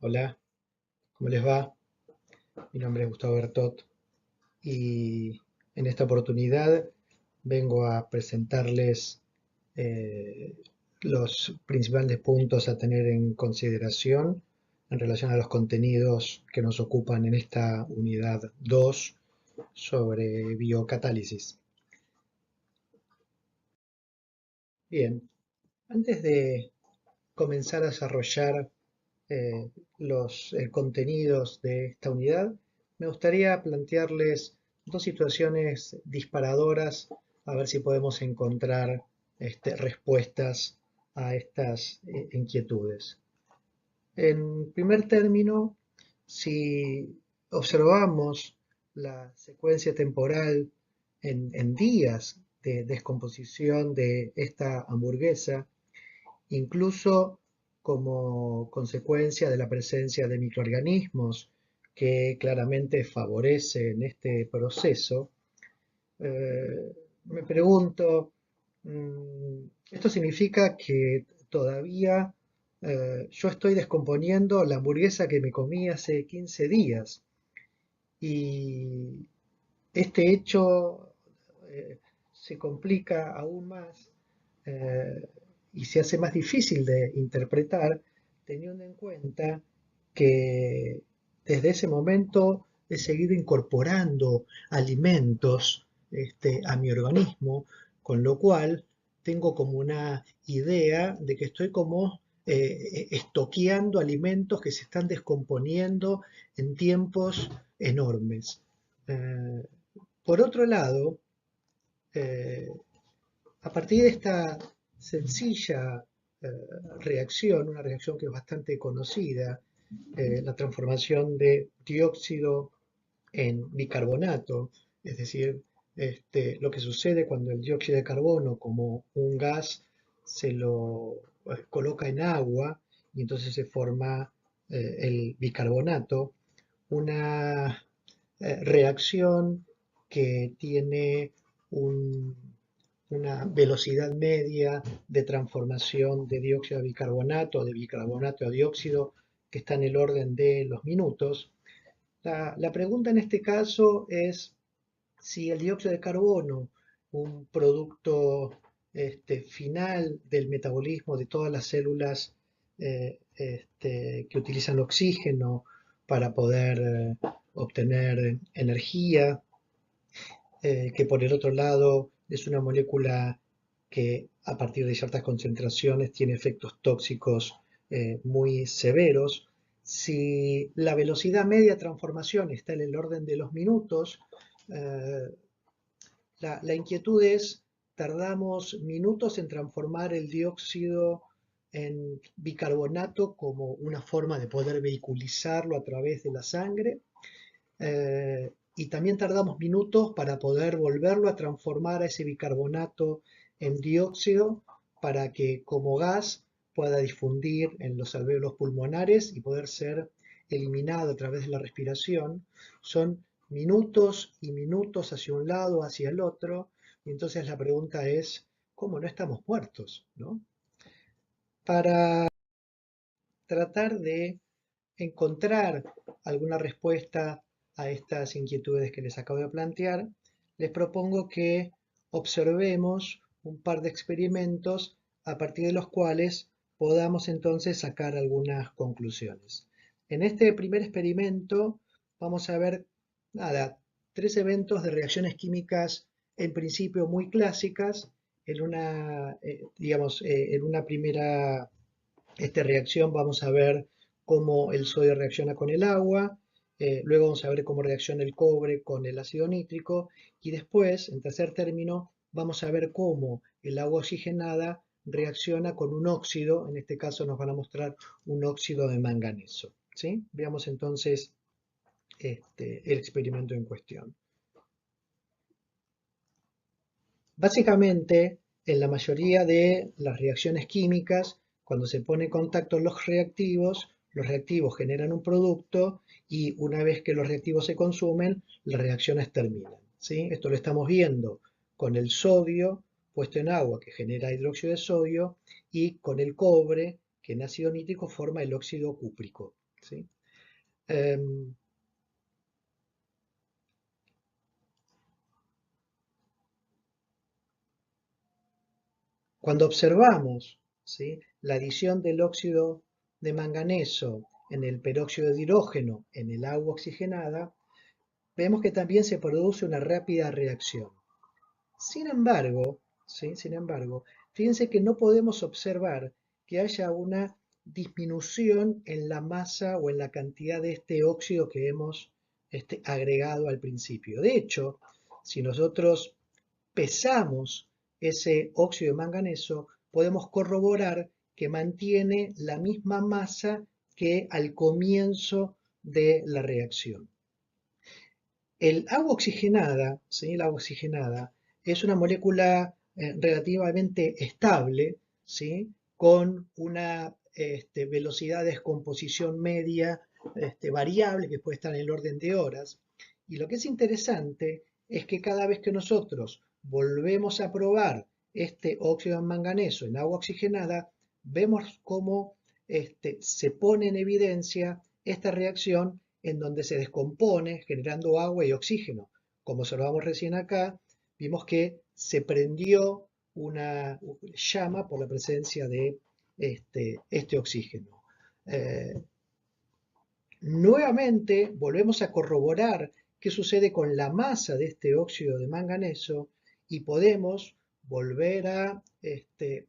Hola, ¿cómo les va? Mi nombre es Gustavo Bertot y en esta oportunidad vengo a presentarles eh, los principales puntos a tener en consideración en relación a los contenidos que nos ocupan en esta unidad 2 sobre biocatálisis. Bien, antes de comenzar a desarrollar eh, los contenidos de esta unidad, me gustaría plantearles dos situaciones disparadoras, a ver si podemos encontrar respuestas a estas inquietudes. En primer término, si observamos la secuencia temporal en días de descomposición de esta hamburguesa, incluso como consecuencia de la presencia de microorganismos que claramente favorecen este proceso, me pregunto, ¿esto significa que todavía yo estoy descomponiendo la hamburguesa que me comí hace 15 días? Y este hecho se complica aún más eh, y se hace más difícil de interpretar teniendo en cuenta que desde ese momento he seguido incorporando alimentos a mi organismo, con lo cual tengo como una idea de que estoy como estoqueando alimentos que se están descomponiendo en tiempos enormes. Eh, por otro lado, eh, a partir de esta sencilla eh, reacción, una reacción que es bastante conocida, la transformación de dióxido en bicarbonato, es decir, lo que sucede cuando el dióxido de carbono como un gas se lo coloca en agua y entonces se forma el bicarbonato, una reacción que tiene un, una velocidad media de transformación de dióxido a bicarbonato, de bicarbonato a dióxido, que está en el orden de los minutos. La pregunta en este caso es si el dióxido de carbono, un producto final del metabolismo de todas las células que utilizan oxígeno para poder obtener energía, que por el otro lado es una molécula que a partir de ciertas concentraciones tiene efectos tóxicos muy severos. Si la velocidad media de transformación está en el orden de los minutos, eh, la inquietud es, tardamos minutos en transformar el dióxido en bicarbonato como una forma de poder vehiculizarlo a través de la sangre, y también tardamos minutos para poder volverlo a transformar a ese bicarbonato en dióxido para que como gas pueda difundir en los alvéolos pulmonares y poder ser eliminado a través de la respiración. Son minutos y minutos hacia un lado, hacia el otro, y entonces la pregunta es, ¿cómo no estamos muertos? ¿No? Para tratar de encontrar alguna respuesta a estas inquietudes que les acabo de plantear, les propongo que observemos un par de experimentos a partir de los cuales podamos entonces sacar algunas conclusiones. En este primer experimento vamos a ver, nada, tres eventos de reacciones químicas en principio muy clásicas. En una, en una primera reacción vamos a ver cómo el sodio reacciona con el agua, luego vamos a ver cómo reacciona el cobre con el ácido nítrico y después, en tercer término, vamos a ver cómo el agua oxigenada reacciona con un óxido, en este caso nos van a mostrar un óxido de manganeso. ¿Sí? Veamos entonces el experimento en cuestión. Básicamente, en la mayoría de las reacciones químicas, cuando se pone en contacto los reactivos generan un producto y una vez que los reactivos se consumen, las reacciones terminan. ¿Sí? Esto lo estamos viendo con el sodio puesto en agua que genera hidróxido de sodio y con el cobre que en ácido nítrico forma el óxido cúprico. ¿sí? Em, Cuando observamos, ¿sí?, la adición del óxido de manganeso en el peróxido de hidrógeno en el agua oxigenada, vemos que también se produce una rápida reacción. Sin embargo, ¿sí?, sin embargo, fíjense que no podemos observar que haya una disminución en la masa o en la cantidad de este óxido que hemos agregado al principio. De hecho, si nosotros pesamos ese óxido de manganeso, podemos corroborar que mantiene la misma masa que al comienzo de la reacción. El agua oxigenada, ¿sí?, el agua oxigenada es una molécula relativamente estable, ¿sí?, con una velocidad de descomposición media variable que puede estar en el orden de horas. Y lo que es interesante es que cada vez que nosotros volvemos a probar este óxido de manganeso en agua oxigenada, vemos cómo se pone en evidencia esta reacción en donde se descompone generando agua y oxígeno. Como observamos recién acá, vimos que se prendió una llama por la presencia de este oxígeno. Eh, Nuevamente volvemos a corroborar qué sucede con la masa de este óxido de manganeso y podemos volver a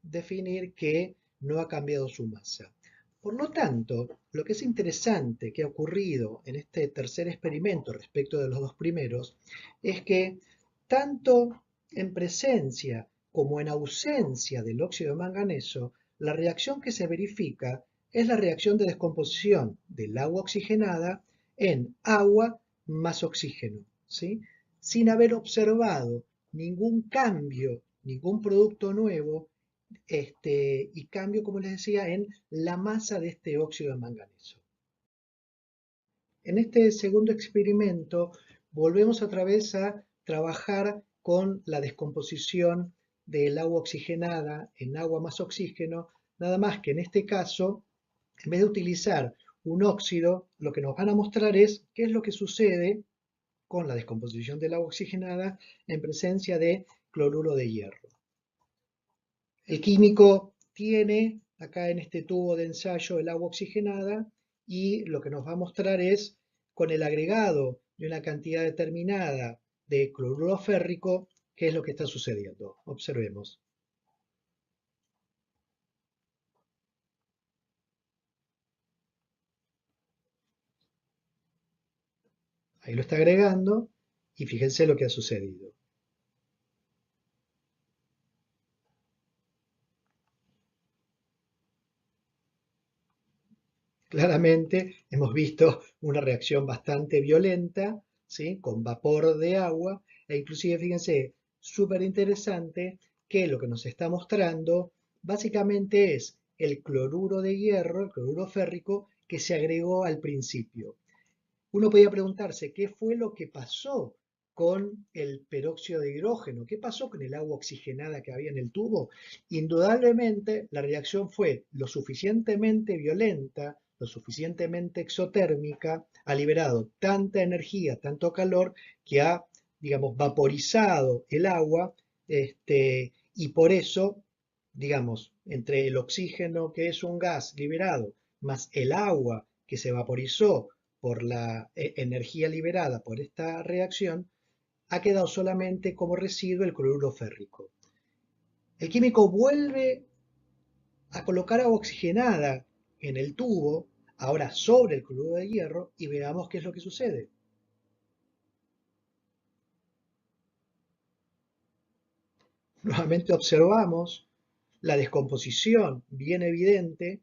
definir que no ha cambiado su masa. Por lo tanto, lo que es interesante que ha ocurrido en este tercer experimento respecto de los dos primeros es que tanto en presencia como en ausencia del óxido de manganeso, la reacción que se verifica es la reacción de descomposición del agua oxigenada en agua más oxígeno, ¿sí?, sin haber observado ningún cambio, ningún producto nuevo y cambio, como les decía, en la masa de este óxido de manganeso. En este segundo experimento volvemos otra vez a trabajar con la descomposición del agua oxigenada en agua más oxígeno, nada más que en este caso, en vez de utilizar un óxido, lo que nos van a mostrar es qué es lo que sucede con la descomposición del agua oxigenada en presencia de cloruro de hierro. El químico tiene acá en este tubo de ensayo el agua oxigenada y lo que nos va a mostrar es con el agregado de una cantidad determinada de cloruro férrico qué es lo que está sucediendo. Observemos. Ahí lo está agregando y fíjense lo que ha sucedido. Claramente hemos visto una reacción bastante violenta, ¿sí?, con vapor de agua, e inclusive fíjense, súper interesante que lo que nos está mostrando básicamente es el cloruro de hierro, el cloruro férrico, que se agregó al principio. Uno podía preguntarse qué fue lo que pasó con el peróxido de hidrógeno, qué pasó con el agua oxigenada que había en el tubo. Indudablemente la reacción fue lo suficientemente violenta, lo suficientemente exotérmica, ha liberado tanta energía, tanto calor, que ha, digamos, vaporizado el agua, y por eso, digamos, entre el oxígeno, que es un gas liberado, más el agua que se vaporizó por la energía liberada por esta reacción, ha quedado solamente como residuo el cloruro férrico. El químico vuelve a colocar agua oxigenada en el tubo, ahora sobre el cloruro de hierro, y veamos qué es lo que sucede. Nuevamente observamos la descomposición bien evidente,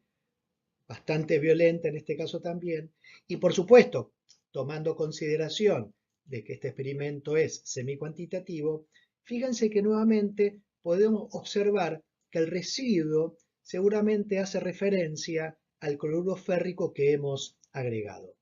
bastante violenta en este caso también, y por supuesto, tomando consideración de que este experimento es semicuantitativo, fíjense que nuevamente podemos observar que el residuo seguramente hace referencia al cloruro férrico que hemos agregado.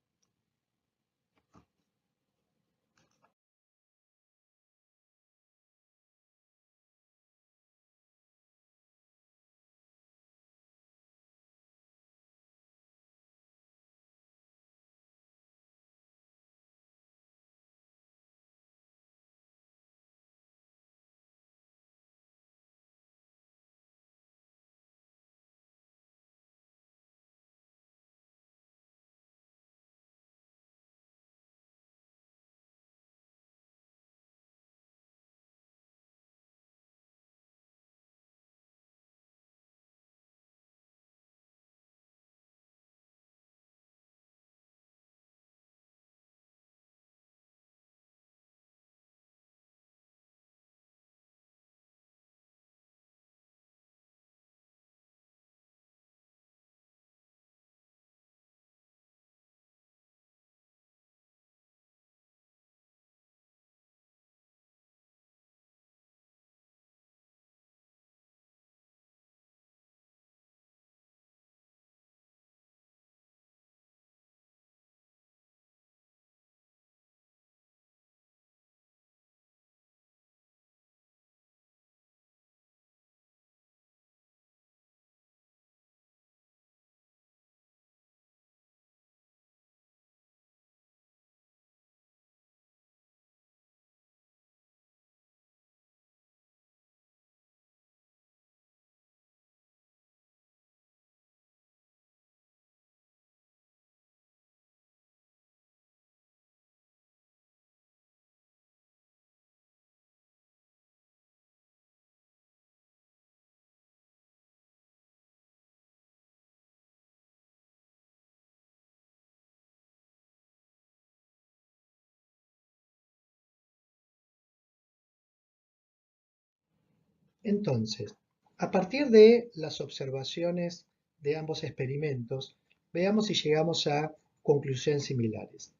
Entonces, a partir de las observaciones de ambos experimentos, veamos si llegamos a conclusiones similares.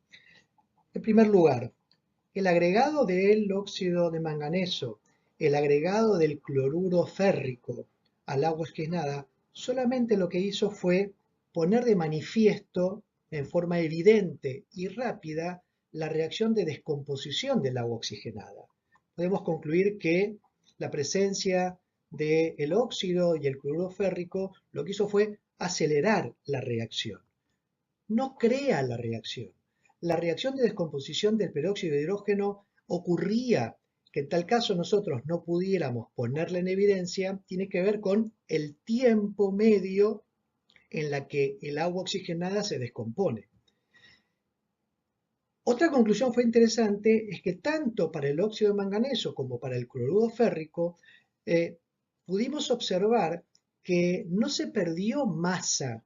En primer lugar, el agregado del óxido de manganeso, el agregado del cloruro férrico al agua oxigenada, solamente lo que hizo fue poner de manifiesto en forma evidente y rápida la reacción de descomposición del agua oxigenada. Podemos concluir que la presencia del óxido y el cloruro férrico lo que hizo fue acelerar la reacción, no crea la reacción. La reacción de descomposición del peróxido de hidrógeno ocurría. Que en tal caso nosotros no pudiéramos ponerla en evidencia, tiene que ver con el tiempo medio en la que el agua oxigenada se descompone. Otra conclusión fue interesante, es que tanto para el óxido de manganeso como para el cloruro férrico, pudimos observar que no se perdió masa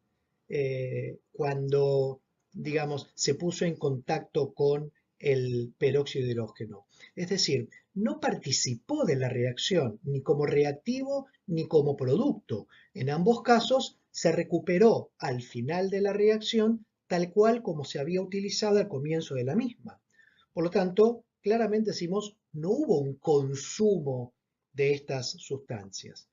cuando, digamos, se puso en contacto con el peróxido de hidrógeno. Es decir, no participó de la reacción ni como reactivo ni como producto. En ambos casos se recuperó al final de la reacción tal cual como se había utilizado al comienzo de la misma. Por lo tanto, claramente decimos, no hubo un consumo de estas sustancias.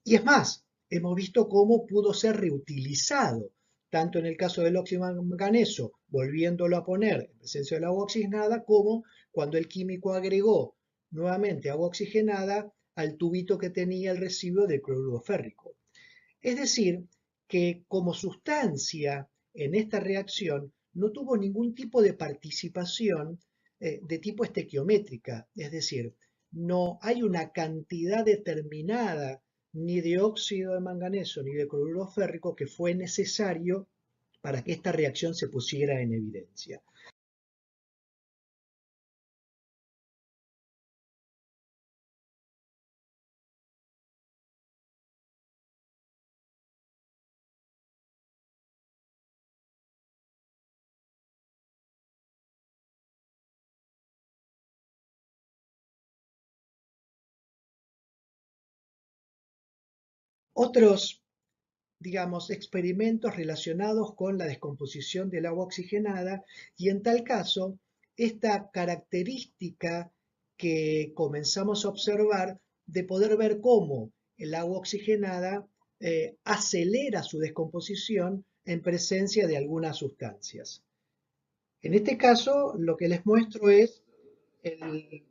Y es más, hemos visto cómo pudo ser reutilizado, tanto en el caso del óxido de manganeso, volviéndolo a poner en presencia del agua oxigenada, como cuando el químico agregó nuevamente agua oxigenada al tubito que tenía el residuo de cloruro férrico. Es decir, que como sustancia en esta reacción no tuvo ningún tipo de participación de tipo estequiométrica, es decir, no hay una cantidad determinada ni de óxido de manganeso ni de cloruro férrico que fue necesario para que esta reacción se pusiera en evidencia. Otros, digamos, experimentos relacionados con la descomposición del agua oxigenada y en tal caso, esta característica que comenzamos a observar de poder ver cómo el agua oxigenada acelera su descomposición en presencia de algunas sustancias. En este caso, lo que les muestro es el,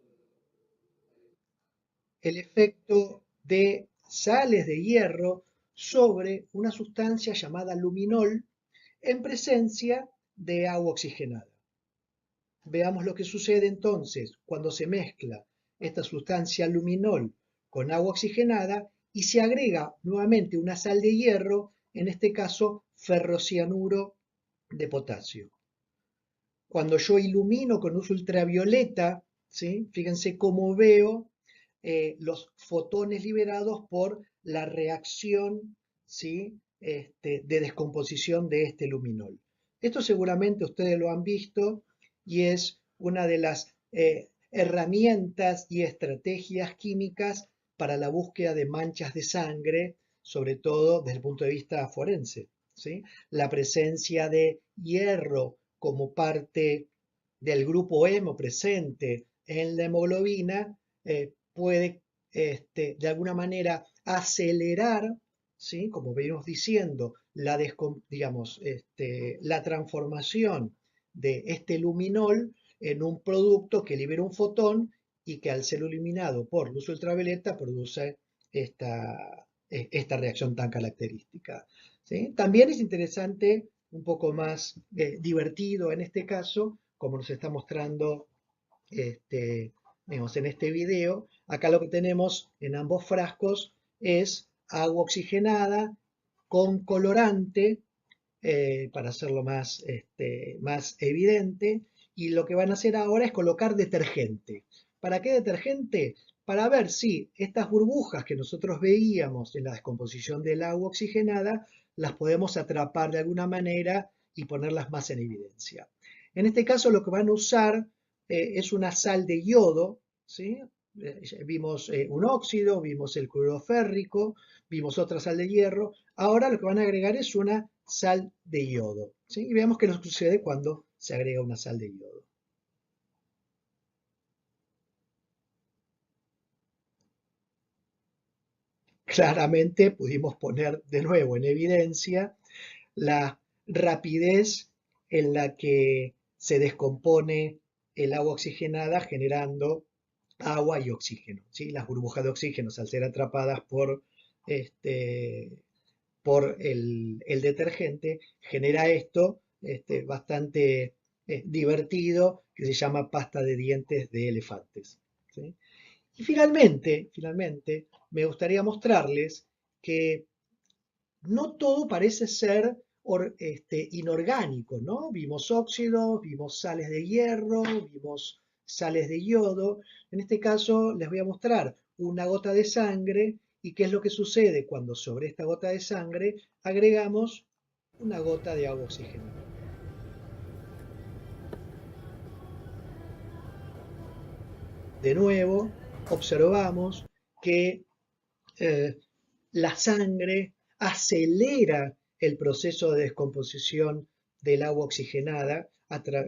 el efecto de sales de hierro sobre una sustancia llamada luminol en presencia de agua oxigenada. Veamos lo que sucede entonces cuando se mezcla esta sustancia luminol con agua oxigenada y se agrega nuevamente una sal de hierro, en este caso ferrocianuro de potasio. Cuando yo ilumino con luz ultravioleta, ¿sí? Fíjense cómo veo los fotones liberados por la reacción, ¿sí? De descomposición de este luminol. Esto seguramente ustedes lo han visto y es una de las herramientas y estrategias químicas para la búsqueda de manchas de sangre, sobre todo desde el punto de vista forense, ¿sí? La presencia de hierro como parte del grupo hemo presente en la hemoglobina puede de alguna manera acelerar, ¿sí? Como venimos diciendo, digamos, la transformación de este luminol en un producto que libera un fotón y que al ser iluminado por luz ultravioleta produce esta reacción tan característica. ¿Sí? También es interesante, un poco más divertido en este caso, como nos está mostrando digamos, en este video. Acá lo que tenemos en ambos frascos es agua oxigenada con colorante, para hacerlo más evidente, y lo que van a hacer ahora es colocar detergente. ¿Para qué detergente? Para ver si estas burbujas que nosotros veíamos en la descomposición del agua oxigenada las podemos atrapar de alguna manera y ponerlas más en evidencia. En este caso lo que van a usar es una sal de yodo, ¿sí? Vimos un óxido, vimos el cloruro férrico, vimos otra sal de hierro. Ahora lo que van a agregar es una sal de yodo, ¿sí? Y veamos qué nos sucede cuando se agrega una sal de yodo. Claramente pudimos poner de nuevo en evidencia la rapidez en la que se descompone el agua oxigenada generando agua y oxígeno, ¿sí? Las burbujas de oxígeno, al ser atrapadas este, por el detergente, genera esto bastante divertido que se llama pasta de dientes de elefantes, ¿sí? Y finalmente, me gustaría mostrarles que no todo parece ser inorgánico, ¿no? Vimos óxidos, vimos sales de hierro, vimos sales de yodo. En este caso les voy a mostrar una gota de sangre y qué es lo que sucede cuando sobre esta gota de sangre agregamos una gota de agua oxigenada. De nuevo, observamos que eh, la sangre acelera el proceso de descomposición del agua oxigenada,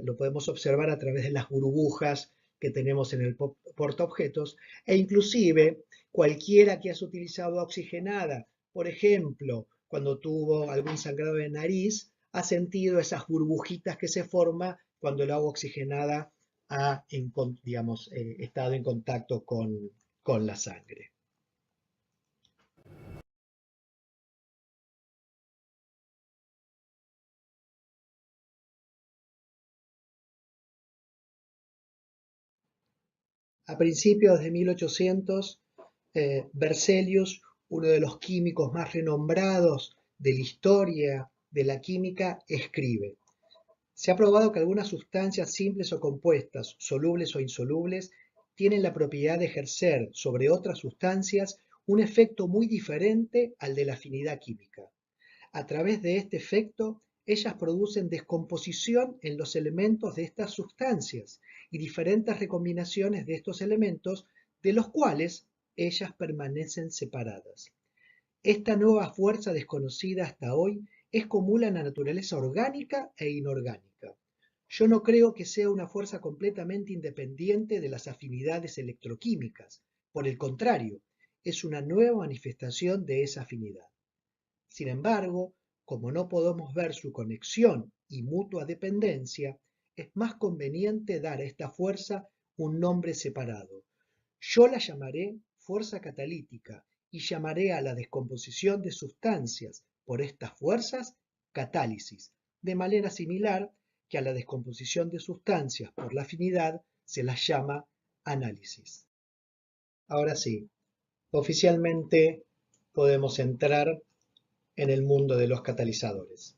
lo podemos observar a través de las burbujas que tenemos en el portaobjetos, e inclusive cualquiera que haya utilizado oxigenada, por ejemplo, cuando tuvo algún sangrado de nariz, ha sentido esas burbujitas que se forman cuando el agua oxigenada ha digamos, estado en contacto con la sangre. A principios de 1800, Berzelius, uno de los químicos más renombrados de la historia de la química, escribe: se ha probado que algunas sustancias simples o compuestas, solubles o insolubles, tienen la propiedad de ejercer sobre otras sustancias un efecto muy diferente al de la afinidad química. A través de este efecto, ellas producen descomposición en los elementos de estas sustancias y diferentes recombinaciones de estos elementos, de los cuales ellas permanecen separadas. Esta nueva fuerza desconocida hasta hoy es común a la naturaleza orgánica e inorgánica. Yo no creo que sea una fuerza completamente independiente de las afinidades electroquímicas. Por el contrario, es una nueva manifestación de esa afinidad. Sin embargo, como no podemos ver su conexión y mutua dependencia, es más conveniente dar a esta fuerza un nombre separado. Yo la llamaré fuerza catalítica y llamaré a la descomposición de sustancias por estas fuerzas catálisis, de manera similar que a la descomposición de sustancias por la afinidad se las llama análisis. Ahora sí, oficialmente podemos entrar en el mundo de los catalizadores.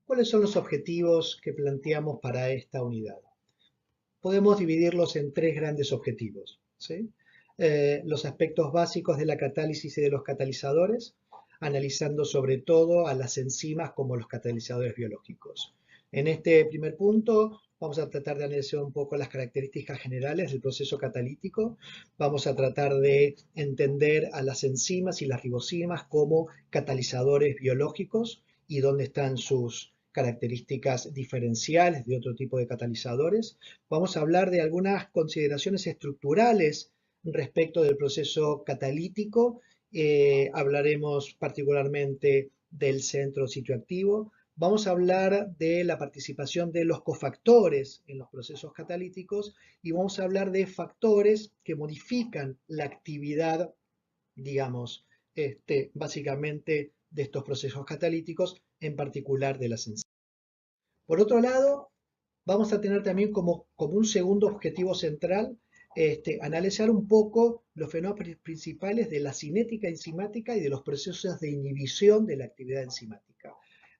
¿Cuáles son los objetivos que planteamos para esta unidad? Podemos dividirlos en tres grandes objetivos, ¿sí? Los aspectos básicos de la catálisis y de los catalizadores, analizando sobre todo a las enzimas como los catalizadores biológicos. En este primer punto vamos a tratar de analizar un poco las características generales del proceso catalítico. Vamos a tratar de entender a las enzimas y las ribosimas como catalizadores biológicos y dónde están sus características diferenciales de otro tipo de catalizadores. Vamos a hablar de algunas consideraciones estructurales respecto del proceso catalítico. Hablaremos particularmente del centro sitio activo. Vamos a hablar de la participación de los cofactores en los procesos catalíticos y vamos a hablar de factores que modifican la actividad, digamos, básicamente de estos procesos catalíticos, en particular de las enzimas. Por otro lado, vamos a tener también como un segundo objetivo central analizar un poco los fenómenos principales de la cinética enzimática y de los procesos de inhibición de la actividad enzimática.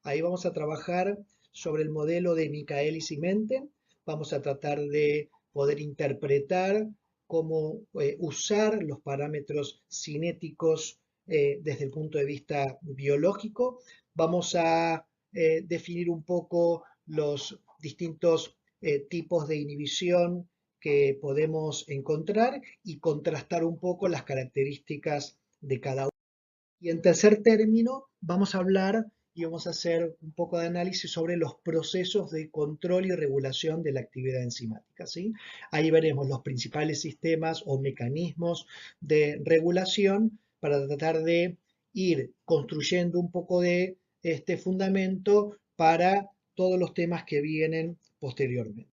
Ahí vamos a trabajar sobre el modelo de Michaelis y Menten, vamos a tratar de poder interpretar cómo usar los parámetros cinéticos desde el punto de vista biológico, vamos a definir un poco los distintos tipos de inhibición que podemos encontrar y contrastar un poco las características de cada uno. Y en tercer término, vamos a hablar y vamos a hacer un poco de análisis sobre los procesos de control y regulación de la actividad enzimática, ¿sí? Ahí veremos los principales sistemas o mecanismos de regulación para tratar de ir construyendo un poco de este fundamento para todos los temas que vienen posteriormente.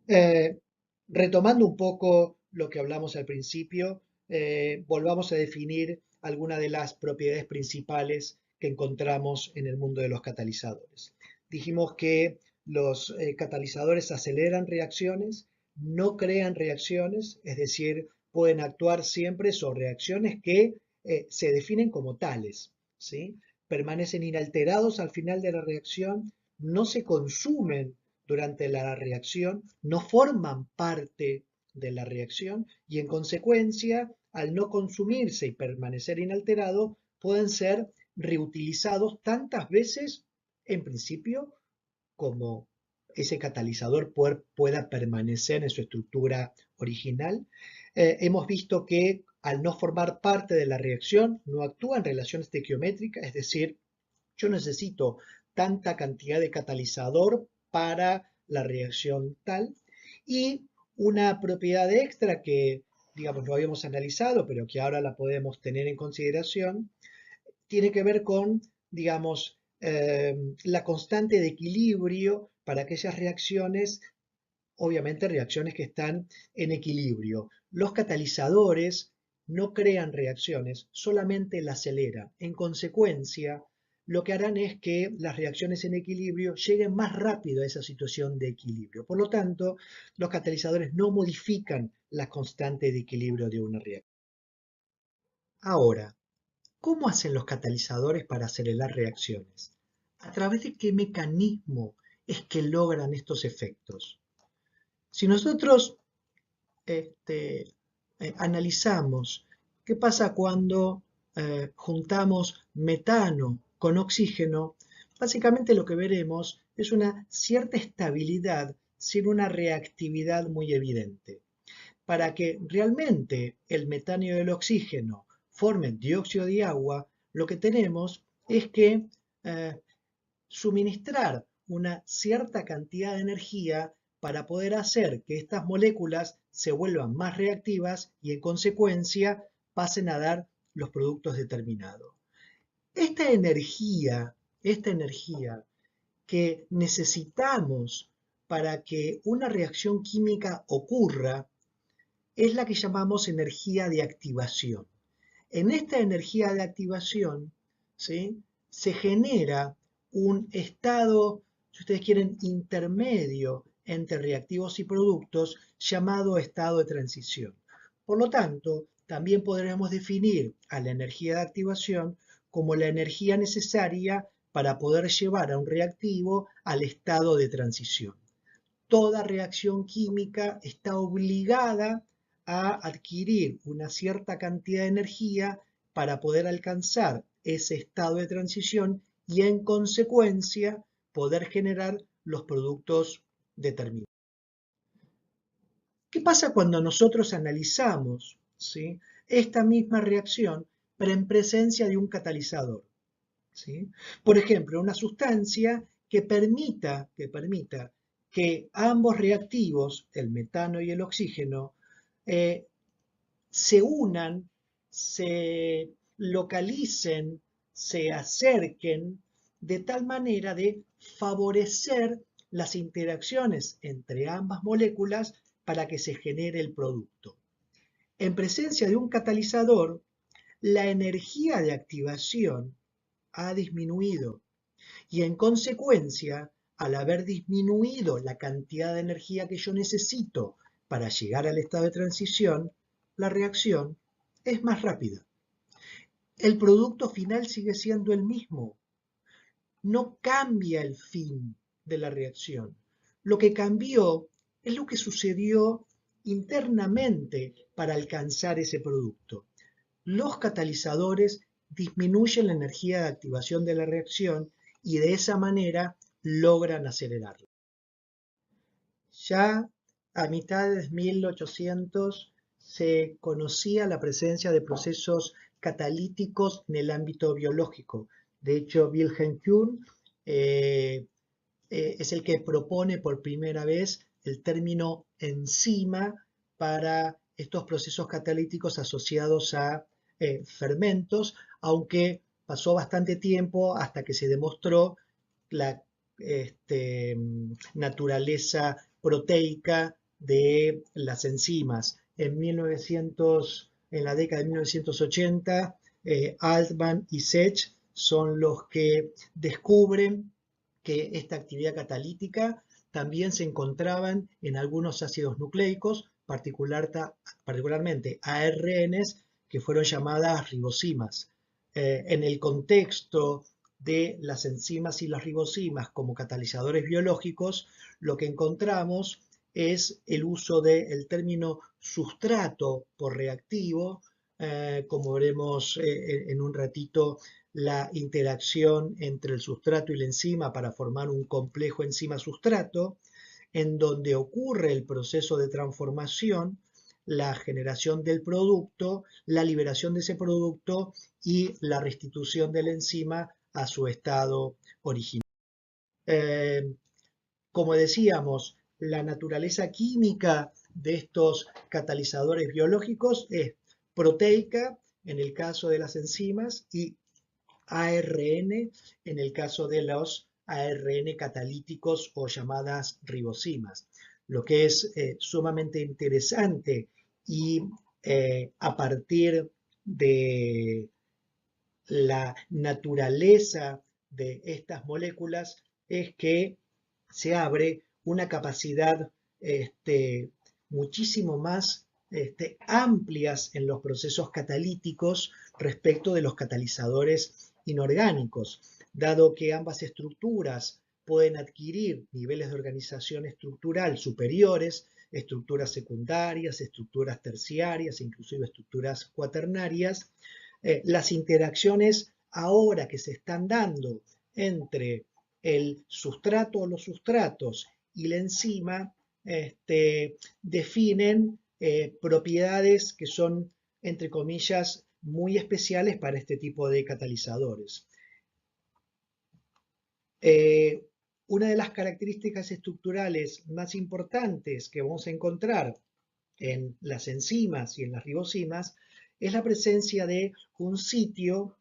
Eh, Retomando un poco lo que hablamos al principio, volvamos a definir algunas de las propiedades principales que encontramos en el mundo de los catalizadores. Dijimos que los catalizadores aceleran reacciones, no crean reacciones, es decir, pueden actuar siempre sobre reacciones que se definen como tales, ¿sí? Permanecen inalterados al final de la reacción, no se consumen durante la reacción, no forman parte de la reacción y en consecuencia, al no consumirse y permanecer inalterado, pueden ser reutilizados tantas veces en principio como ese catalizador pueda permanecer en su estructura original. Hemos visto que al no formar parte de la reacción, no actúa en relación estequiométrica, es decir, yo necesito tanta cantidad de catalizador para la reacción tal. Y una propiedad extra que, digamos, no habíamos analizado, pero que ahora la podemos tener en consideración, tiene que ver con, digamos, la constante de equilibrio para aquellas reacciones, obviamente reacciones que están en equilibrio. Los catalizadores no crean reacciones, solamente las aceleran. En consecuencia, lo que harán es que las reacciones en equilibrio lleguen más rápido a esa situación de equilibrio. Por lo tanto, los catalizadores no modifican la constante de equilibrio de una reacción. Ahora, ¿cómo hacen los catalizadores para acelerar reacciones? ¿A través de qué mecanismo es que logran estos efectos? Si nosotros analizamos qué pasa cuando juntamos metano con oxígeno, básicamente lo que veremos es una cierta estabilidad sin una reactividad muy evidente. Para que realmente el metano y el oxígeno formen dióxido de agua, lo que tenemos es que eh, suministrar una cierta cantidad de energía para poder hacer que estas moléculas se vuelvan más reactivas y en consecuencia pasen a dar los productos determinados. Esta energía que necesitamos para que una reacción química ocurra es la que llamamos energía de activación. En esta energía de activación, ¿sí?, se genera un estado, si ustedes quieren, intermedio entre reactivos y productos llamado estado de transición. Por lo tanto, también podremos definir a la energía de activación como la energía necesaria para poder llevar a un reactivo al estado de transición. Toda reacción química está obligada a adquirir una cierta cantidad de energía para poder alcanzar ese estado de transición y en consecuencia poder generar los productos determinados. ¿Qué pasa cuando nosotros analizamos, ¿sí?, esta misma reacción pero en presencia de un catalizador? ¿Sí? Por ejemplo, una sustancia que permita que ambos reactivos, el metano y el oxígeno, se unan, se localicen, se acerquen de tal manera de favorecer las interacciones entre ambas moléculas para que se genere el producto. En presencia de un catalizador, la energía de activación ha disminuido y en consecuencia, al haber disminuido la cantidad de energía que yo necesito para llegar al estado de transición, la reacción es más rápida. El producto final sigue siendo el mismo. No cambia el fin de la reacción. Lo que cambió es lo que sucedió internamente para alcanzar ese producto. Los catalizadores disminuyen la energía de activación de la reacción y de esa manera logran acelerarla. Ya a mitad de 1800 se conocía la presencia de procesos catalíticos en el ámbito biológico. De hecho, Wilhelm Kuhn es el que propone por primera vez el término enzima para estos procesos catalíticos asociados a fermentos, aunque pasó bastante tiempo hasta que se demostró la naturaleza proteica de las enzimas. En la década de 1980, Altman y Sech son los que descubren que esta actividad catalítica también se encontraban en algunos ácidos nucleicos, particularmente ARNs, que fueron llamadas ribosimas. En el contexto de las enzimas y las ribosimas como catalizadores biológicos, lo que encontramos es el uso del término sustrato por reactivo, como veremos en un ratito, la interacción entre el sustrato y la enzima para formar un complejo enzima-sustrato, en donde ocurre el proceso de transformación, la generación del producto, la liberación de ese producto y la restitución de la enzima a su estado original. Como decíamos, la naturaleza química de estos catalizadores biológicos es proteica en el caso de las enzimas y ARN en el caso de los ARN catalíticos o llamadas ribosimas. Lo que es sumamente interesante y a partir de la naturaleza de estas moléculas es que se abre una capacidad muchísimo más amplias en los procesos catalíticos respecto de los catalizadores inorgánicos, dado que ambas estructuras pueden adquirir niveles de organización estructural superiores, estructuras secundarias, estructuras terciarias, inclusive estructuras cuaternarias. Las interacciones ahora que se están dando entre el sustrato o los sustratos y la enzima definen propiedades que son, entre comillas, muy especiales para este tipo de catalizadores. Una de las características estructurales más importantes que vamos a encontrar en las enzimas y en las ribosimas es la presencia de un sitio,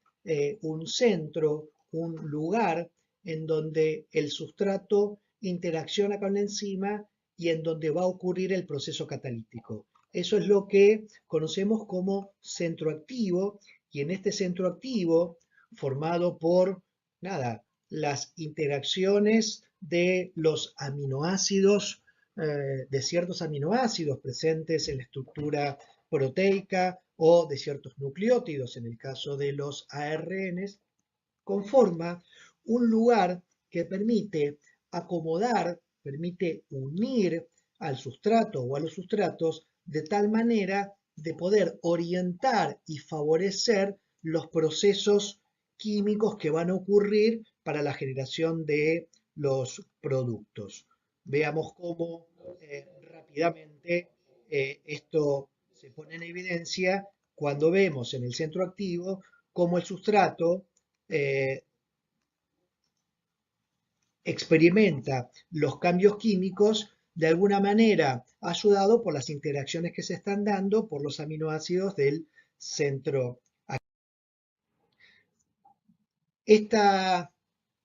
un centro, un lugar en donde el sustrato interacciona con la enzima y en donde va a ocurrir el proceso catalítico. Eso es lo que conocemos como centro activo, y en este centro activo, formado por las interacciones de los aminoácidos, de ciertos aminoácidos presentes en la estructura proteica o de ciertos nucleótidos, en el caso de los ARNs, conforma un lugar que permite acomodar, permite unir al sustrato o a los sustratos de tal manera de poder orientar y favorecer los procesos químicos que van a ocurrir para la generación de los productos. Veamos cómo rápidamente esto se pone en evidencia cuando vemos en el centro activo cómo el sustrato experimenta los cambios químicos de alguna manera ayudado por las interacciones que se están dando por los aminoácidos del centro. Esta,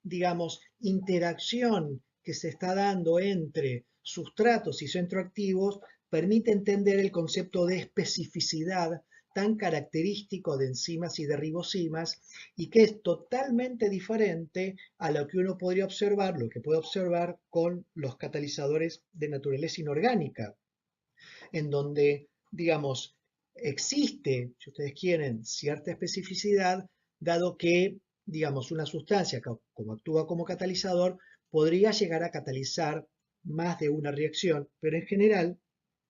digamos, interacción que se está dando entre sustratos y centroactivos permite entender el concepto de especificidad tan característico de enzimas y de ribosimas y que es totalmente diferente a lo que uno podría observar, lo que puede observar con los catalizadores de naturaleza inorgánica, en donde, digamos, existe, si ustedes quieren, cierta especificidad, dado que, digamos, una sustancia que, como actúa como catalizador, podría llegar a catalizar más de una reacción, pero en general,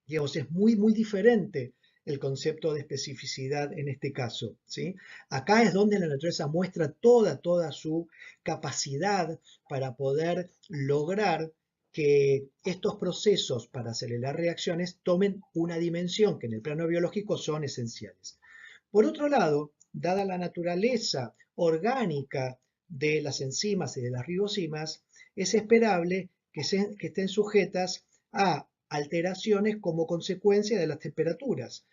digamos, es muy diferente el concepto de especificidad en este caso, ¿sí? Acá es donde la naturaleza muestra toda su capacidad para poder lograr que estos procesos para acelerar reacciones tomen una dimensión que en el plano biológico son esenciales. Por otro lado, dada la naturaleza orgánica de las enzimas y de las ribosimas, es esperable que estén sujetas a alteraciones como consecuencia de las temperaturas.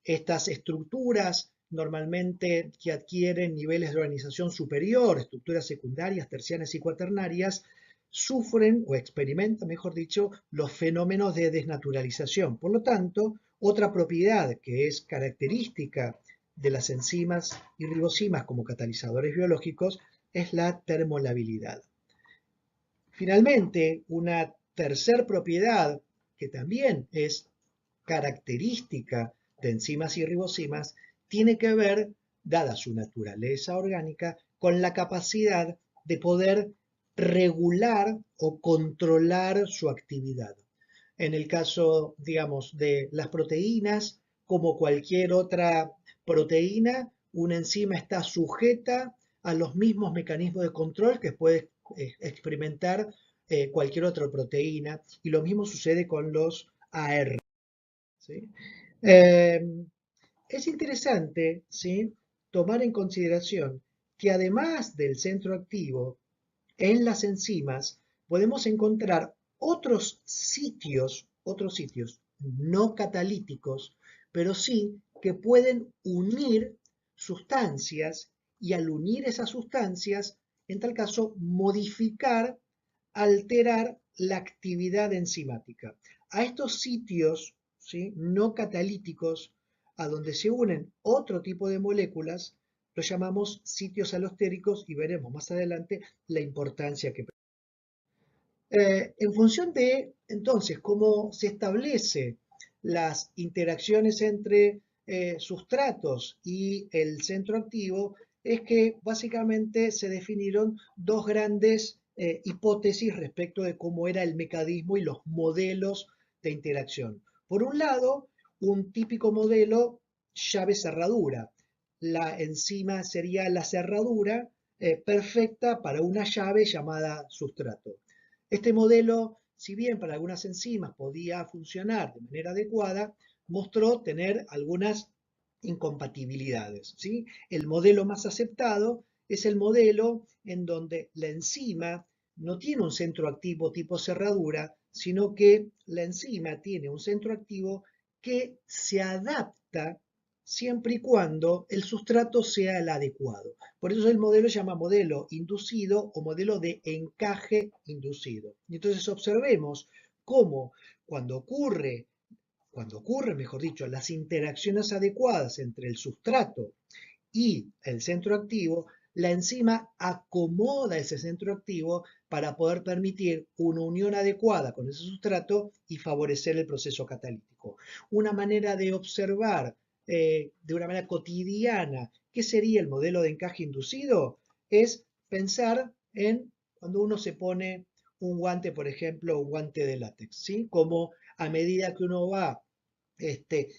Estas estructuras normalmente que adquieren niveles de organización superior, estructuras secundarias, terciarias y cuaternarias, sufren o experimentan, mejor dicho, los fenómenos de desnaturalización. Por lo tanto, otra propiedad que es característica de las enzimas y ribosimas como catalizadores biológicos es la termolabilidad. Finalmente, una tercer propiedad que también es característica de enzimas y ribosimas tiene que ver, dada su naturaleza orgánica, con la capacidad de poder regular o controlar su actividad. En el caso, digamos, de las proteínas, como cualquier otra proteína, una enzima está sujeta a los mismos mecanismos de control que puede experimentar cualquier otra proteína, y lo mismo sucede con los AR. ¿Sí? Eh, es interesante, ¿sí?, tomar en consideración que además del centro activo, en las enzimas podemos encontrar otros sitios no catalíticos, pero sí que pueden unir sustancias y al unir esas sustancias, en tal caso, modificar, alterar la actividad enzimática. A estos sitios, ¿sí?, no catalíticos, a donde se unen otro tipo de moléculas, los llamamos sitios alostéricos y veremos más adelante la importancia que en función de, entonces, cómo se establece las interacciones entre sustratos y el centro activo, es que básicamente se definieron dos grandes hipótesis respecto de cómo era el mecanismo y los modelos de interacción. Por un lado, un típico modelo llave-cerradura. La enzima sería la cerradura perfecta para una llave llamada sustrato. Este modelo, si bien para algunas enzimas podía funcionar de manera adecuada, mostró tener algunas incompatibilidades, ¿sí? El modelo más aceptado es el modelo en donde la enzima no tiene un centro activo tipo cerradura, sino que la enzima tiene un centro activo que se adapta siempre y cuando el sustrato sea el adecuado. Por eso el modelo se llama modelo inducido o modelo de encaje inducido. Y entonces observemos cómo mejor dicho, las interacciones adecuadas entre el sustrato y el centro activo, la enzima acomoda ese centro activo para poder permitir una unión adecuada con ese sustrato y favorecer el proceso catalítico. Una manera de observar de una manera cotidiana qué sería el modelo de encaje inducido es pensar en cuando uno se pone un guante, por ejemplo, un guante de látex, ¿sí? Como a medida que uno va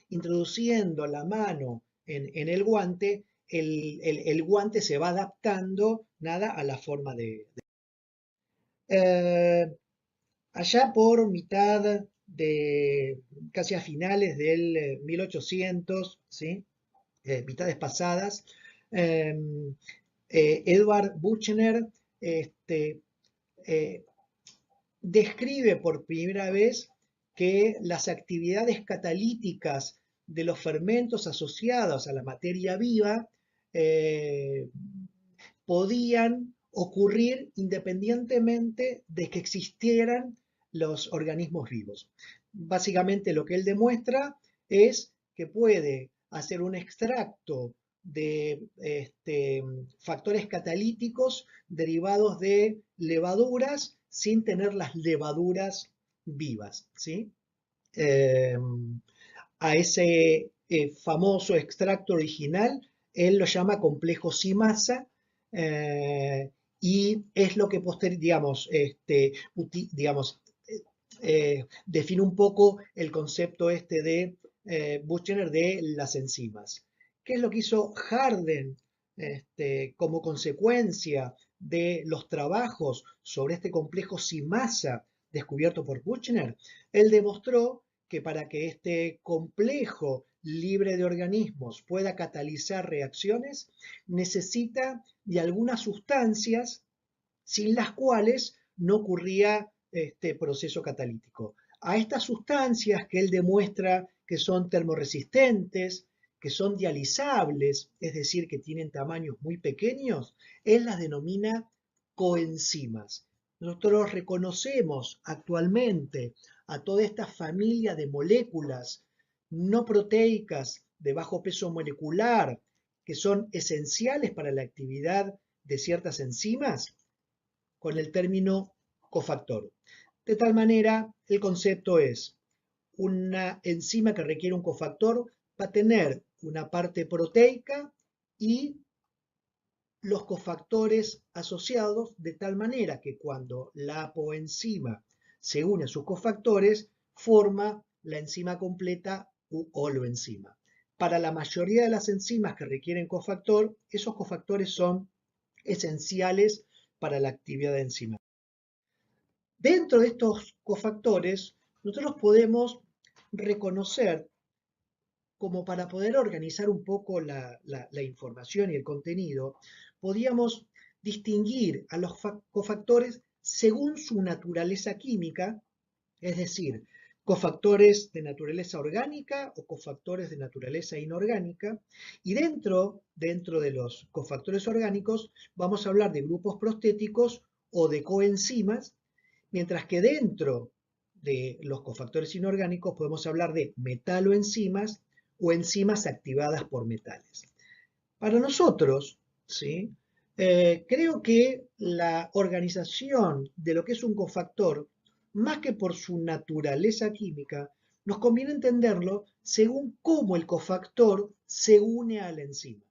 introduciendo la mano en el guante, el guante se va adaptando nada a la forma Eh, allá por mitad de, casi a finales del 1800, ¿sí? Mitades pasadas, eh, Edward Buchner este, eh, describe por primera vez que las actividades catalíticas de los fermentos asociados a la materia viva eh, podían ocurrir independientemente de que existieran los organismos vivos. Básicamente lo que él demuestra es que puede hacer un extracto de factores catalíticos derivados de levaduras sin tener las levaduras vivas, ¿sí? Eh, a ese famoso extracto original, él lo llama complejo Simasa, y es lo que digamos, define un poco el concepto de Buchner de las enzimas. ¿Qué es lo que hizo Harden como consecuencia de los trabajos sobre este complejo Cimasa descubierto por Buchner, él demostró que para que este complejo libre de organismos pueda catalizar reacciones, necesita de algunas sustancias sin las cuales no ocurría este proceso catalítico. A estas sustancias que él demuestra que son termorresistentes, que son dializables, es decir, que tienen tamaños muy pequeños, él las denomina coenzimas. Nosotros reconocemos actualmente a toda esta familia de moléculas no proteicas de bajo peso molecular que son esenciales para la actividad de ciertas enzimas con el término cofactor. De tal manera, el concepto es una enzima que requiere un cofactor va a tener una parte proteica y los cofactores asociados de tal manera que cuando la apoenzima se une a sus cofactores, forma la enzima completa u holoenzima. Para la mayoría de las enzimas que requieren cofactor, esos cofactores son esenciales para la actividad enzima. Dentro de estos cofactores, nosotros podemos reconocer, como para poder organizar un poco la información y el contenido, podíamos distinguir a los cofactores según su naturaleza química, es decir, cofactores de naturaleza orgánica o cofactores de naturaleza inorgánica, y dentro de los cofactores orgánicos vamos a hablar de grupos prostéticos o de coenzimas, mientras que dentro de los cofactores inorgánicos podemos hablar de metaloenzimas o enzimas activadas por metales. Para nosotros, ¿sí? Creo que la organización de lo que es un cofactor, más que por su naturaleza química, nos conviene entenderlo según cómo el cofactor se une a la enzima.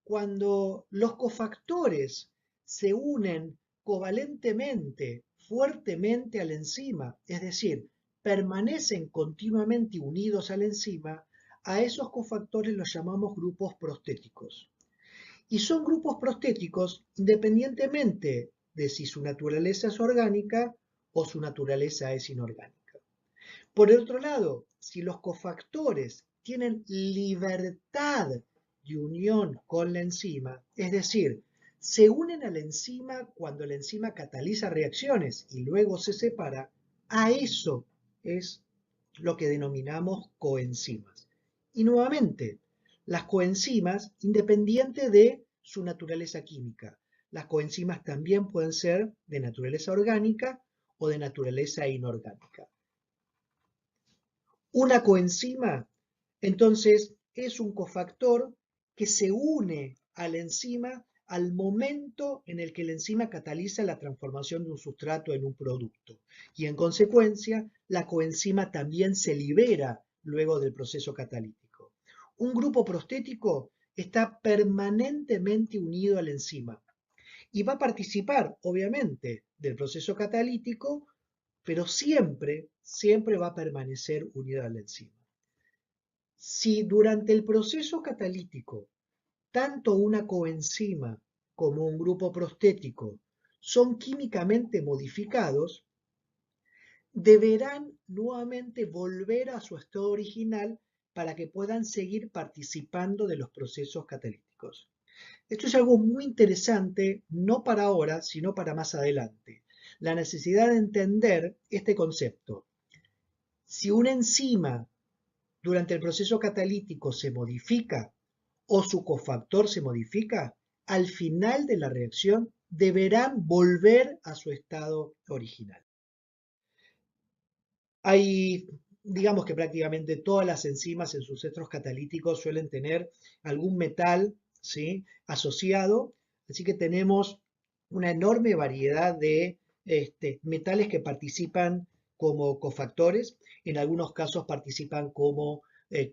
Cuando los cofactores se unen covalentemente, fuertemente a la enzima, es decir, permanecen continuamente unidos a la enzima, a esos cofactores los llamamos grupos prostéticos. Y son grupos prostéticos independientemente de si su naturaleza es orgánica o su naturaleza es inorgánica. Por el otro lado, si los cofactores tienen libertad de unión con la enzima, es decir, se unen a la enzima cuando la enzima cataliza reacciones y luego se separa, a eso es lo que denominamos coenzimas. Y nuevamente, las coenzimas, independiente de su naturaleza química, las coenzimas también pueden ser de naturaleza orgánica o de naturaleza inorgánica. Una coenzima, entonces, es un cofactor que se une a la enzima al momento en el que la enzima cataliza la transformación de un sustrato en un producto. Y en consecuencia, la coenzima también se libera luego del proceso catalítico. Un grupo prostético está permanentemente unido a la enzima y va a participar, obviamente, del proceso catalítico, pero siempre va a permanecer unida a la enzima. Si durante el proceso catalítico tanto una coenzima como un grupo prostético son químicamente modificados, deberán nuevamente volver a su estado original para que puedan seguir participando de los procesos catalíticos. Esto es algo muy interesante, no para ahora, sino para más adelante. La necesidad de entender este concepto. Si una enzima durante el proceso catalítico se modifica o su cofactor se modifica, al final de la reacción deberán volver a su estado original. Hay, digamos que prácticamente todas las enzimas en sus estros catalíticos suelen tener algún metal, ¿sí?, asociado, así que tenemos una enorme variedad de metales que participan como cofactores, en algunos casos participan como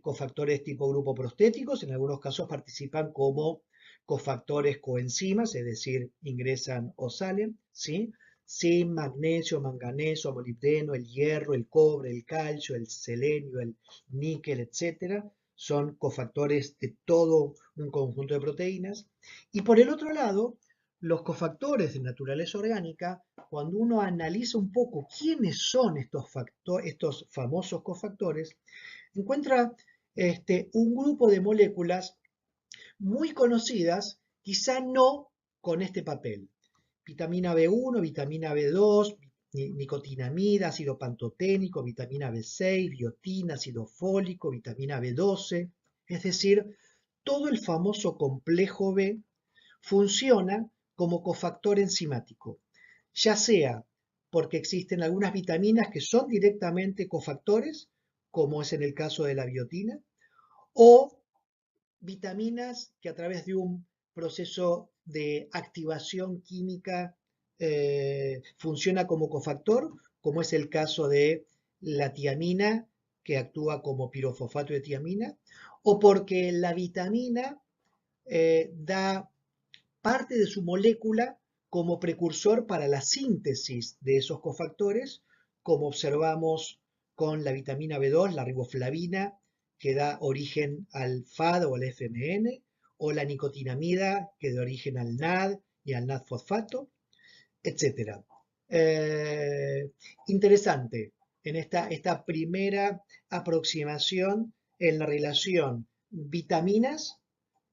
cofactores tipo grupo prostéticos, en algunos casos participan como cofactores coenzimas, es decir, ingresan o salen, ¿sí? Zinc, magnesio, manganeso, molibdeno, el hierro, el cobre, el calcio, el selenio, el níquel, etcétera, son cofactores de todo un conjunto de proteínas. Y por el otro lado, los cofactores de naturaleza orgánica, cuando uno analiza un poco quiénes son estos famosos cofactores, encuentra un grupo de moléculas muy conocidas, quizá no con este papel. Vitamina B1, vitamina B2, nicotinamida, ácido pantoténico, vitamina B6, biotina, ácido fólico, vitamina B12, es decir, todo el famoso complejo B funciona como cofactor enzimático, ya sea porque existen algunas vitaminas que son directamente cofactores, como es en el caso de la biotina, o vitaminas que a través de un proceso de activación química funciona como cofactor, como es el caso de la tiamina, que actúa como pirofosfato de tiamina, o porque la vitamina da parte de su molécula como precursor para la síntesis de esos cofactores, como observamos con la vitamina B2, la riboflavina, que da origen al FAD o al FMN, o la nicotinamida, que da origen al NAD y al NAD-fosfato, etc. Interesante en esta primera aproximación en la relación vitaminas,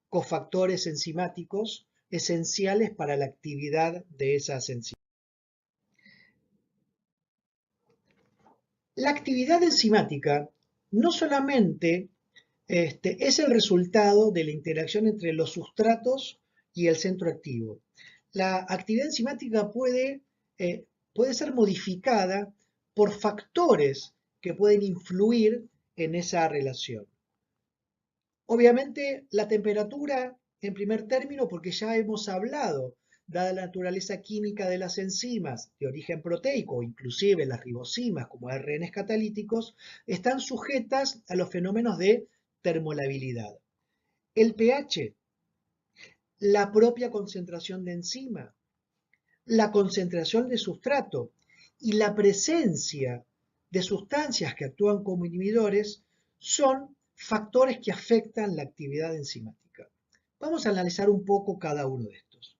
cofactores enzimáticos esenciales para la actividad de esas enzimas. La actividad enzimática no solamente es el resultado de la interacción entre los sustratos y el centro activo. La actividad enzimática puede ser modificada por factores que pueden influir en esa relación. Obviamente la temperatura en primer término, porque ya hemos hablado, dada la naturaleza química de las enzimas de origen proteico, inclusive las ribosimas como ARNs catalíticos, están sujetas a los fenómenos de termolabilidad. El pH, la propia concentración de enzima, la concentración de sustrato y la presencia de sustancias que actúan como inhibidores son factores que afectan la actividad enzimática. Vamos a analizar un poco cada uno de estos.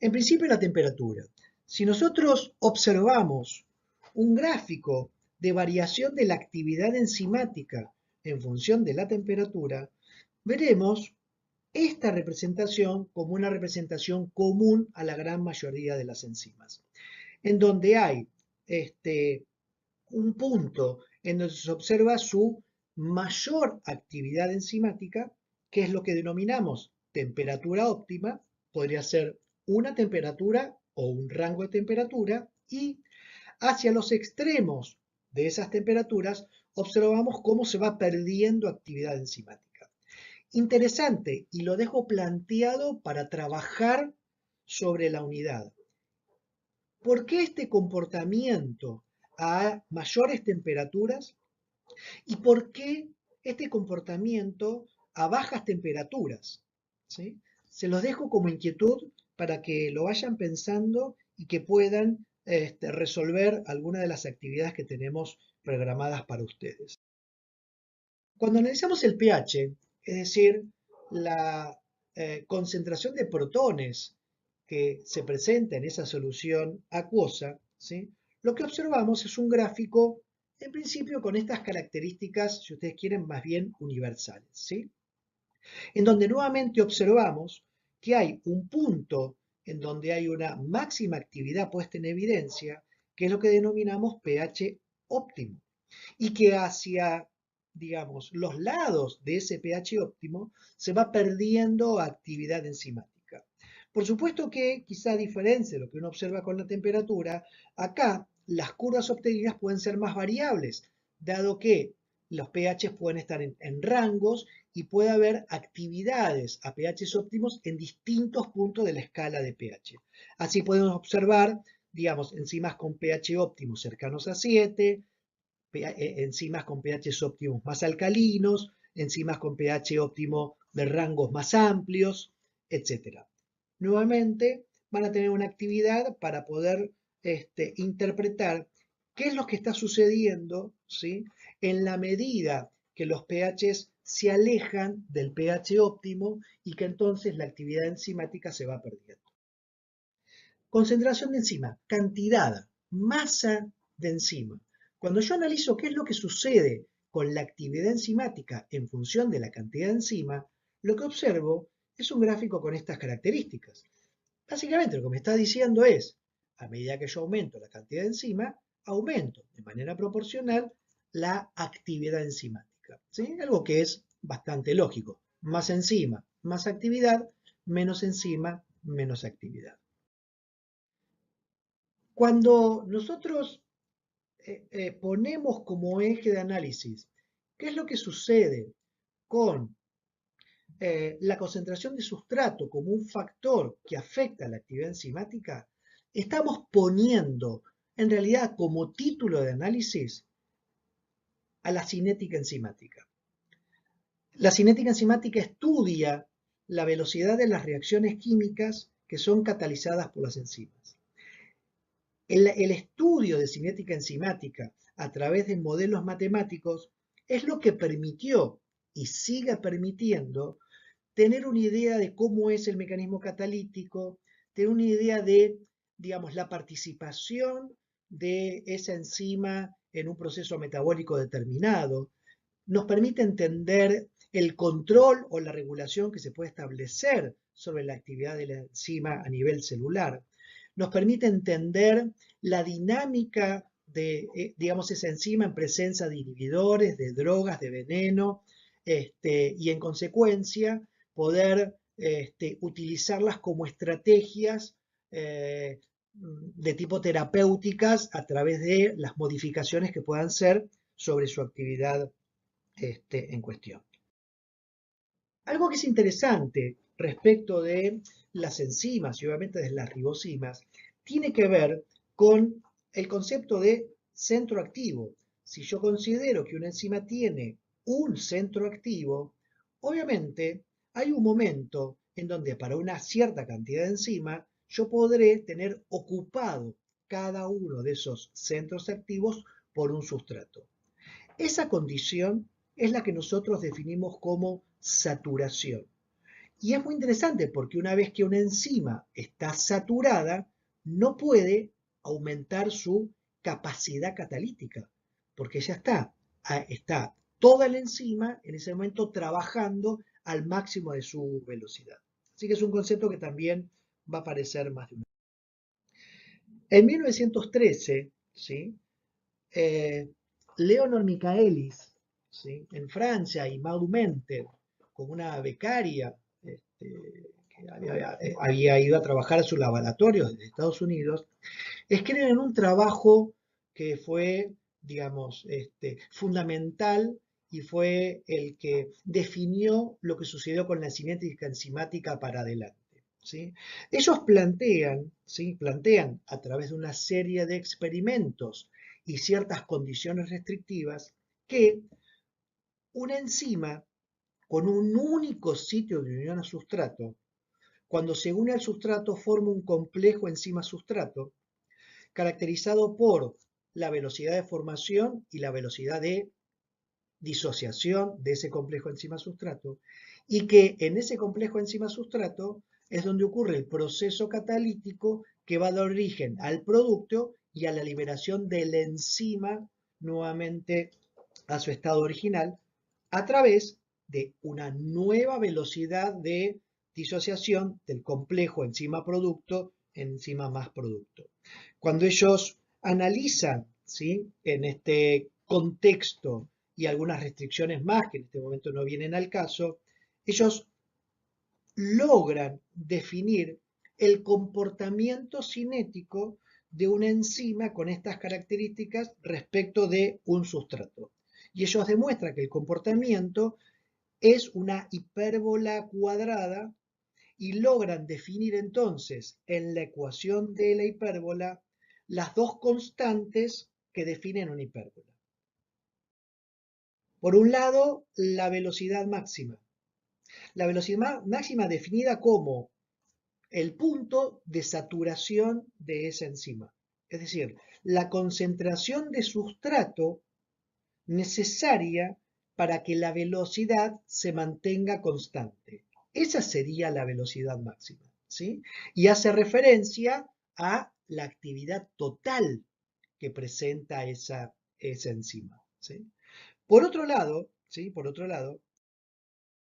En principio, la temperatura. Si nosotros observamos un gráfico de variación de la actividad enzimática en función de la temperatura, veremos esta representación como una representación común a la gran mayoría de las enzimas, en donde hay un punto en donde se observa su mayor actividad enzimática, que es lo que denominamos temperatura óptima, podría ser una temperatura o un rango de temperatura, y hacia los extremos de esas temperaturas observamos cómo se va perdiendo actividad enzimática. Interesante, y lo dejo planteado para trabajar sobre la unidad. ¿Por qué este comportamiento a mayores temperaturas y por qué este comportamiento a bajas temperaturas? ¿Sí? Se los dejo como inquietud para que lo vayan pensando y que puedan resolver algunas de las actividades que tenemos programadas para ustedes. Cuando analizamos el pH, es decir, la concentración de protones que se presenta en esa solución acuosa, ¿sí? Lo que observamos es un gráfico, en principio, con estas características, si ustedes quieren, más bien universales, ¿sí? En donde nuevamente observamos que hay un punto en donde hay una máxima actividad puesta en evidencia, que es lo que denominamos pH óptimo, y que hacia, digamos, los lados de ese pH óptimo se va perdiendo actividad enzimática. Por supuesto que, quizá a diferencia de lo que uno observa con la temperatura, acá las curvas obtenidas pueden ser más variables, dado que los pH pueden estar en rangos y puede haber actividades a pH óptimos en distintos puntos de la escala de pH. Así podemos observar, digamos, enzimas con pH óptimos cercanos a 7, enzimas con pH óptimos más alcalinos, enzimas con pH óptimo de rangos más amplios, etc. Nuevamente van a tener una actividad para poder interpretar qué es lo que está sucediendo, ¿sí? En la medida que los pHs se alejan del pH óptimo y que entonces la actividad enzimática se va perdiendo. Concentración de enzima, cantidad, masa de enzima. Cuando yo analizo qué es lo que sucede con la actividad enzimática en función de la cantidad de enzima, lo que observo es un gráfico con estas características. Básicamente lo que me está diciendo es, a medida que yo aumento la cantidad de enzima, aumento de manera proporcional la actividad enzimática. ¿Sí? Algo que es bastante lógico. Más enzima, más actividad, menos enzima, menos actividad. Cuando nosotros ponemos como eje de análisis qué es lo que sucede con la concentración de sustrato como un factor que afecta a la actividad enzimática, estamos poniendo en realidad como título de análisis a la cinética enzimática. La cinética enzimática estudia la velocidad de las reacciones químicas que son catalizadas por las enzimas. El estudio de cinética enzimática a través de modelos matemáticos es lo que permitió y sigue permitiendo tener una idea de cómo es el mecanismo catalítico, tener una idea de, digamos, la participación de esa enzima en un proceso metabólico determinado, nos permite entender el control o la regulación que se puede establecer sobre la actividad de la enzima a nivel celular, nos permite entender la dinámica de, digamos, esa enzima en presencia de inhibidores, de drogas, de veneno, y en consecuencia poder utilizarlas como estrategias de tipo terapéuticas a través de las modificaciones que puedan ser sobre su actividad en cuestión. Algo que es interesante respecto de las enzimas y obviamente de las ribosimas tiene que ver con el concepto de centro activo. Si yo considero que una enzima tiene un centro activo, obviamente hay un momento en donde para una cierta cantidad de enzima yo podré tener ocupado cada uno de esos centros activos por un sustrato. Esa condición es la que nosotros definimos como saturación. Y es muy interesante porque una vez que una enzima está saturada, no puede aumentar su capacidad catalítica, porque ya está toda la enzima en ese momento trabajando al máximo de su velocidad. Así que es un concepto que también va a aparecer más de una vez. En 1913, ¿sí? Leonor Michaelis, ¿sí? En Francia, y Maud Menter, con una becaria que había ido a trabajar a sus laboratorios de Estados Unidos, escriben un trabajo que fue, digamos, fundamental y fue el que definió lo que sucedió con la cinética enzimática para adelante. ¿Sí? Ellos plantean, ¿sí? Plantean a través de una serie de experimentos y ciertas condiciones restrictivas que una enzima con un único sitio de unión a sustrato, cuando se une al sustrato forma un complejo enzima-sustrato caracterizado por la velocidad de formación y la velocidad de disociación de ese complejo enzima-sustrato, y que en ese complejo enzima-sustrato es donde ocurre el proceso catalítico que va a dar origen al producto y a la liberación de la enzima nuevamente a su estado original a través de una nueva velocidad de disociación del complejo enzima-producto en enzima más producto. Cuando ellos analizan, ¿sí? En este contexto y algunas restricciones más que en este momento no vienen al caso, ellos logran definir el comportamiento cinético de una enzima con estas características respecto de un sustrato. Y ellos demuestran que el comportamiento es una hipérbola cuadrada y logran definir entonces en la ecuación de la hipérbola las dos constantes que definen una hipérbola. Por un lado, la velocidad máxima. La velocidad máxima definida como el punto de saturación de esa enzima. Es decir, la concentración de sustrato necesaria para que la velocidad se mantenga constante. Esa sería la velocidad máxima, ¿sí? Y hace referencia a la actividad total que presenta esa enzima, ¿sí? Por otro lado, ¿sí? Por otro lado,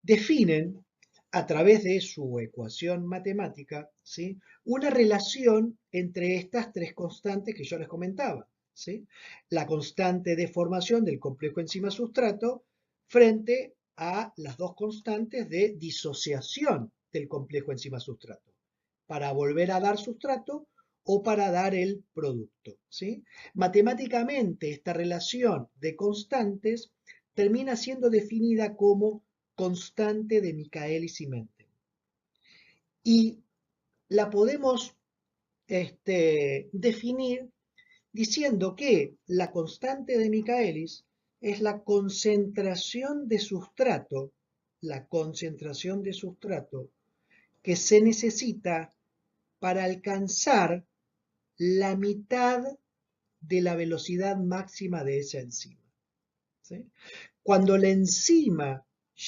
definen a través de su ecuación matemática, ¿sí? Una relación entre estas tres constantes que yo les comentaba, ¿sí? La constante de formación del complejo enzima-sustrato frente a las dos constantes de disociación del complejo enzima-sustrato, para volver a dar sustrato o para dar el producto, ¿sí? Matemáticamente, esta relación de constantes termina siendo definida como constante de Michaelis y Menten. Y la podemos definir diciendo que la constante de Michaelis es la concentración de sustrato que se necesita para alcanzar la mitad de la velocidad máxima de esa enzima, ¿sí? Cuando la enzima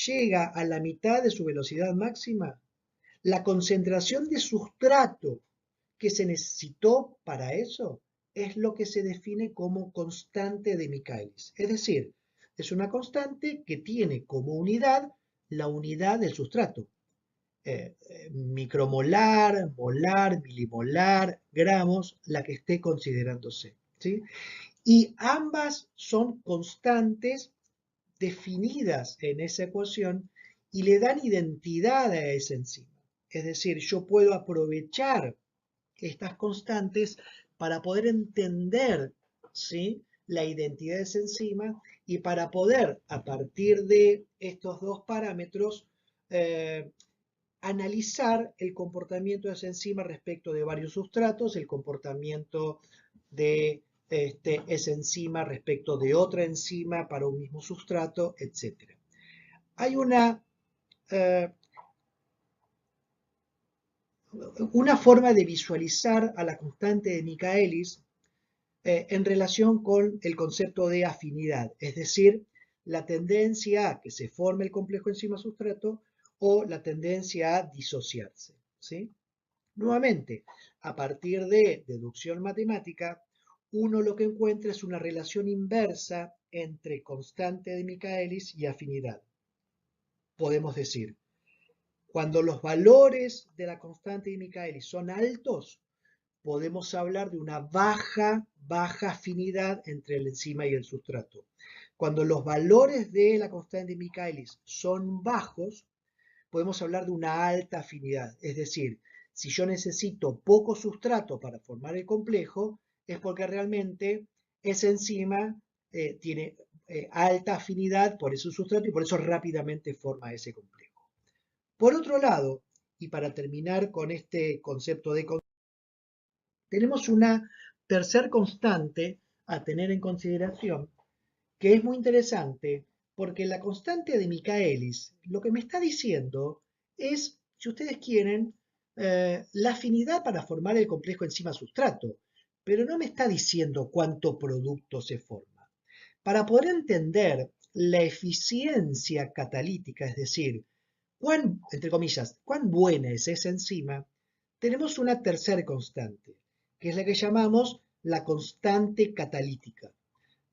llega a la mitad de su velocidad máxima, la concentración de sustrato que se necesitó para eso es lo que se define como constante de Michaelis. Es decir, es una constante que tiene como unidad la unidad del sustrato. Micromolar, molar, milimolar, gramos, la que esté considerándose, ¿sí? Y ambas son constantes definidas en esa ecuación y le dan identidad a esa enzima. Es decir, yo puedo aprovechar estas constantes para poder entender, ¿sí?, la identidad de esa enzima y para poder, a partir de estos dos parámetros, analizar el comportamiento de esa enzima respecto de varios sustratos, el comportamiento de esa enzima respecto de otra enzima para un mismo sustrato, etc. Hay eh, una forma de visualizar a la constante de Michaelis en relación con el concepto de afinidad, es decir, la tendencia a que se forme el complejo enzima-sustrato o la tendencia a disociarse, ¿sí? Nuevamente, a partir de deducción matemática, uno lo que encuentra es una relación inversa entre constante de Michaelis y afinidad. Podemos decir, cuando los valores de la constante de Michaelis son altos, podemos hablar de una baja afinidad entre la enzima y el sustrato. Cuando los valores de la constante de Michaelis son bajos, podemos hablar de una alta afinidad. Es decir, si yo necesito poco sustrato para formar el complejo, es porque realmente esa enzima tiene alta afinidad por ese sustrato y por eso rápidamente forma ese complejo. Por otro lado, y para terminar con este concepto de tenemos una tercer constante a tener en consideración que es muy interesante porque la constante de Michaelis lo que me está diciendo es, si ustedes quieren, la afinidad para formar el complejo enzima-sustrato, pero no me está diciendo cuánto producto se forma. Para poder entender la eficiencia catalítica, es decir, entre comillas, cuán buena es esa enzima, tenemos una tercera constante, que es la que llamamos la constante catalítica.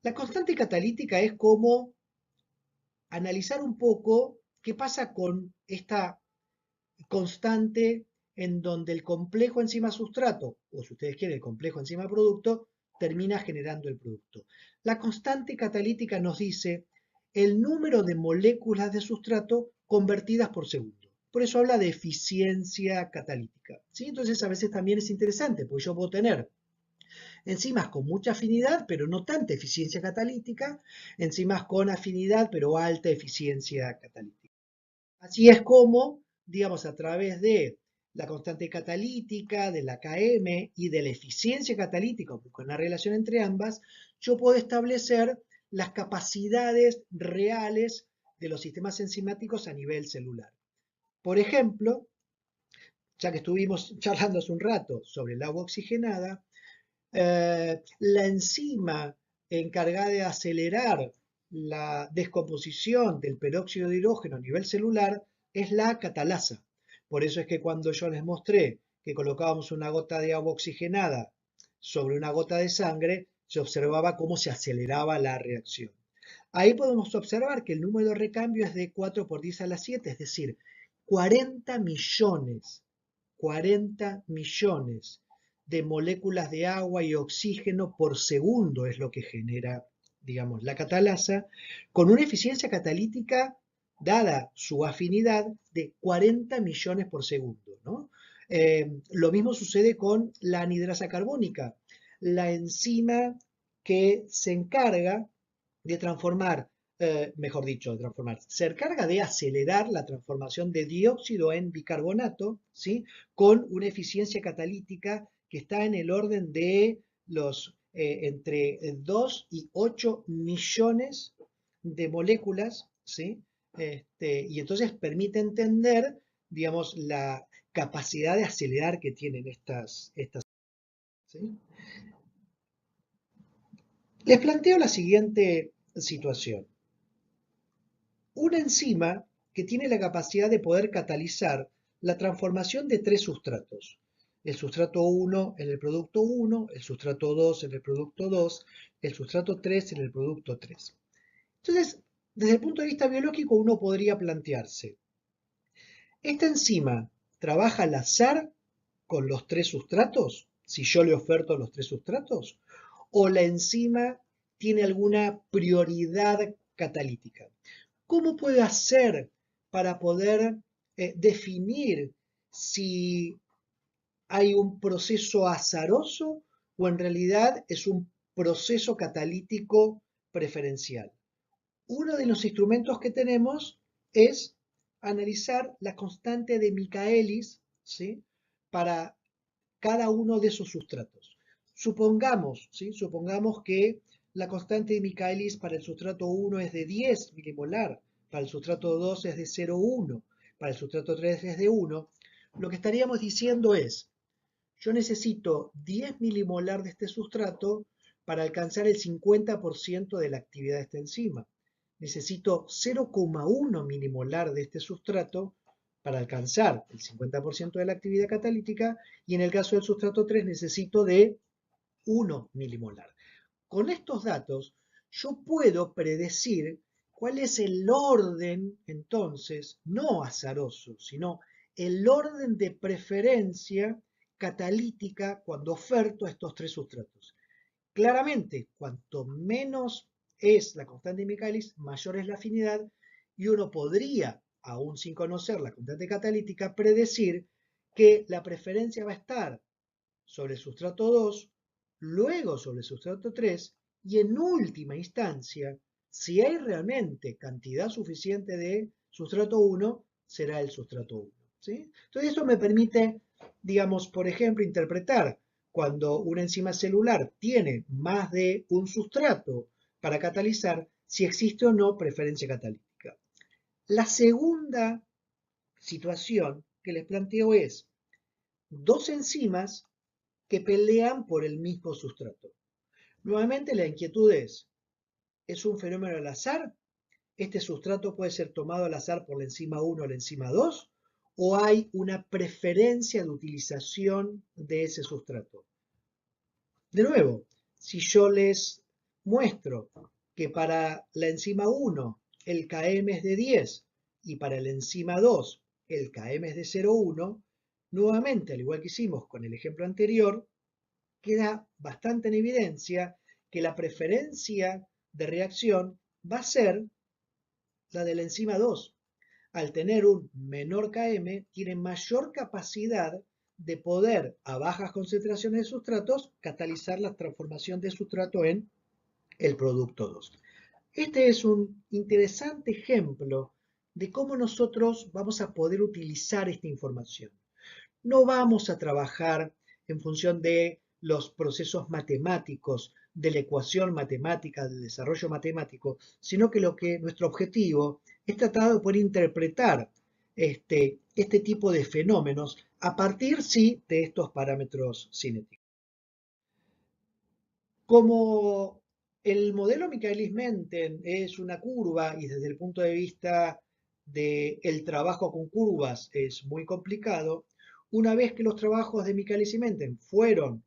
La constante catalítica es como analizar un poco qué pasa con esta constante en donde el complejo enzima-sustrato, o si ustedes quieren, el complejo enzima-producto, termina generando el producto. La constante catalítica nos dice el número de moléculas de sustrato convertidas por segundo. Por eso habla de eficiencia catalítica, ¿sí? Entonces a veces también es interesante, porque yo puedo tener enzimas con mucha afinidad, pero no tanta eficiencia catalítica, enzimas con afinidad, pero alta eficiencia catalítica. Así es como, digamos, a través de la constante catalítica, de la Km y de la eficiencia catalítica, con una relación entre ambas, yo puedo establecer las capacidades reales de los sistemas enzimáticos a nivel celular. Por ejemplo, ya que estuvimos charlando hace un rato sobre el agua oxigenada, la enzima encargada de acelerar la descomposición del peróxido de hidrógeno a nivel celular es la catalasa. Por eso es que cuando yo les mostré que colocábamos una gota de agua oxigenada sobre una gota de sangre, se observaba cómo se aceleraba la reacción. Ahí podemos observar que el número de recambio es de 4 por 10 a la 7, es decir, 40 millones, 40 millones de moléculas de agua y oxígeno por segundo es lo que genera, digamos, la catalasa, con una eficiencia catalítica, dada su afinidad, de 40 millones por segundo, ¿no? Lo mismo sucede con la anhidrasa carbónica, la enzima que se encarga de transformar, mejor dicho, de transformar, se encarga de acelerar la transformación de dióxido en bicarbonato, ¿sí? Con una eficiencia catalítica que está en el orden de los entre 2 y 8 millones de moléculas, ¿sí? Y entonces permite entender, digamos, la capacidad de acelerar que tienen estas, ¿sí? Les planteo la siguiente situación. Una enzima que tiene la capacidad de poder catalizar la transformación de tres sustratos. El sustrato 1 en el producto 1, el sustrato 2 en el producto 2, el sustrato 3 en el producto 3. Entonces, desde el punto de vista biológico, uno podría plantearse, ¿esta enzima trabaja al azar con los tres sustratos? Si yo le oferto los tres sustratos. ¿O la enzima tiene alguna prioridad catalítica? ¿Cómo puede hacer para poder definir si hay un proceso azaroso o en realidad es un proceso catalítico preferencial? Uno de los instrumentos que tenemos es analizar la constante de Michaelis, ¿sí? Para cada uno de esos sustratos. Supongamos, ¿sí? Supongamos que la constante de Michaelis para el sustrato 1 es de 10 milimolar, para el sustrato 2 es de 0,1, para el sustrato 3 es de 1. Lo que estaríamos diciendo es, yo necesito 10 milimolar de este sustrato para alcanzar el 50% de la actividad de esta enzima. Necesito 0,1 milimolar de este sustrato para alcanzar el 50% de la actividad catalítica y en el caso del sustrato 3 necesito de 1 milimolar. Con estos datos yo puedo predecir cuál es el orden entonces, no azaroso, sino el orden de preferencia catalítica cuando oferto estos tres sustratos. Claramente, cuanto menos es la constante de Michaelis, mayor es la afinidad y uno podría, aún sin conocer la constante catalítica, predecir que la preferencia va a estar sobre el sustrato 2, luego sobre el sustrato 3 y en última instancia, si hay realmente cantidad suficiente de sustrato 1, será el sustrato 1. ¿Sí? Entonces eso me permite, digamos, por ejemplo, interpretar cuando una enzima celular tiene más de un sustrato para catalizar, si existe o no preferencia catalítica. La segunda situación que les planteo es dos enzimas que pelean por el mismo sustrato. Nuevamente la inquietud ¿es un fenómeno al azar? ¿Este sustrato puede ser tomado al azar por la enzima 1 o la enzima 2? ¿O hay una preferencia de utilización de ese sustrato? De nuevo, si yo les muestro que para la enzima 1 el Km es de 10 y para la enzima 2 el Km es de 0,1, nuevamente, al igual que hicimos con el ejemplo anterior, queda bastante en evidencia que la preferencia de reacción va a ser la de la enzima 2. Al tener un menor Km, tiene mayor capacidad de poder, a bajas concentraciones de sustratos, catalizar la transformación de sustrato en el producto 2. Este es un interesante ejemplo de cómo nosotros vamos a poder utilizar esta información. No vamos a trabajar en función de los procesos matemáticos, de la ecuación matemática, del desarrollo matemático, sino que nuestro objetivo es tratar de poder interpretar este tipo de fenómenos a partir, sí, de estos parámetros cinéticos. Como El modelo Michaelis-Menten es una curva y desde el punto de vista del trabajo con curvas es muy complicado. Una vez que los trabajos de Michaelis y Menten fueron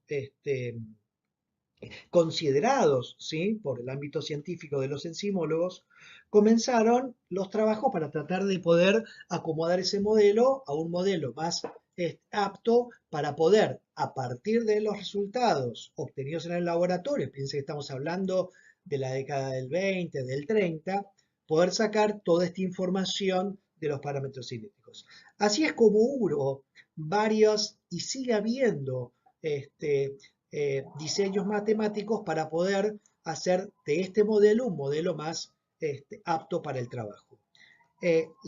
considerados, ¿sí?, por el ámbito científico de los enzimólogos, comenzaron los trabajos para tratar de poder acomodar ese modelo a un modelo más apto para poder, a partir de los resultados obtenidos en el laboratorio, piensen que estamos hablando de la década del 20, del 30, poder sacar toda esta información de los parámetros cinéticos. Así es como hubo varios, y sigue habiendo, diseños matemáticos para poder hacer de este modelo un modelo más apto para el trabajo.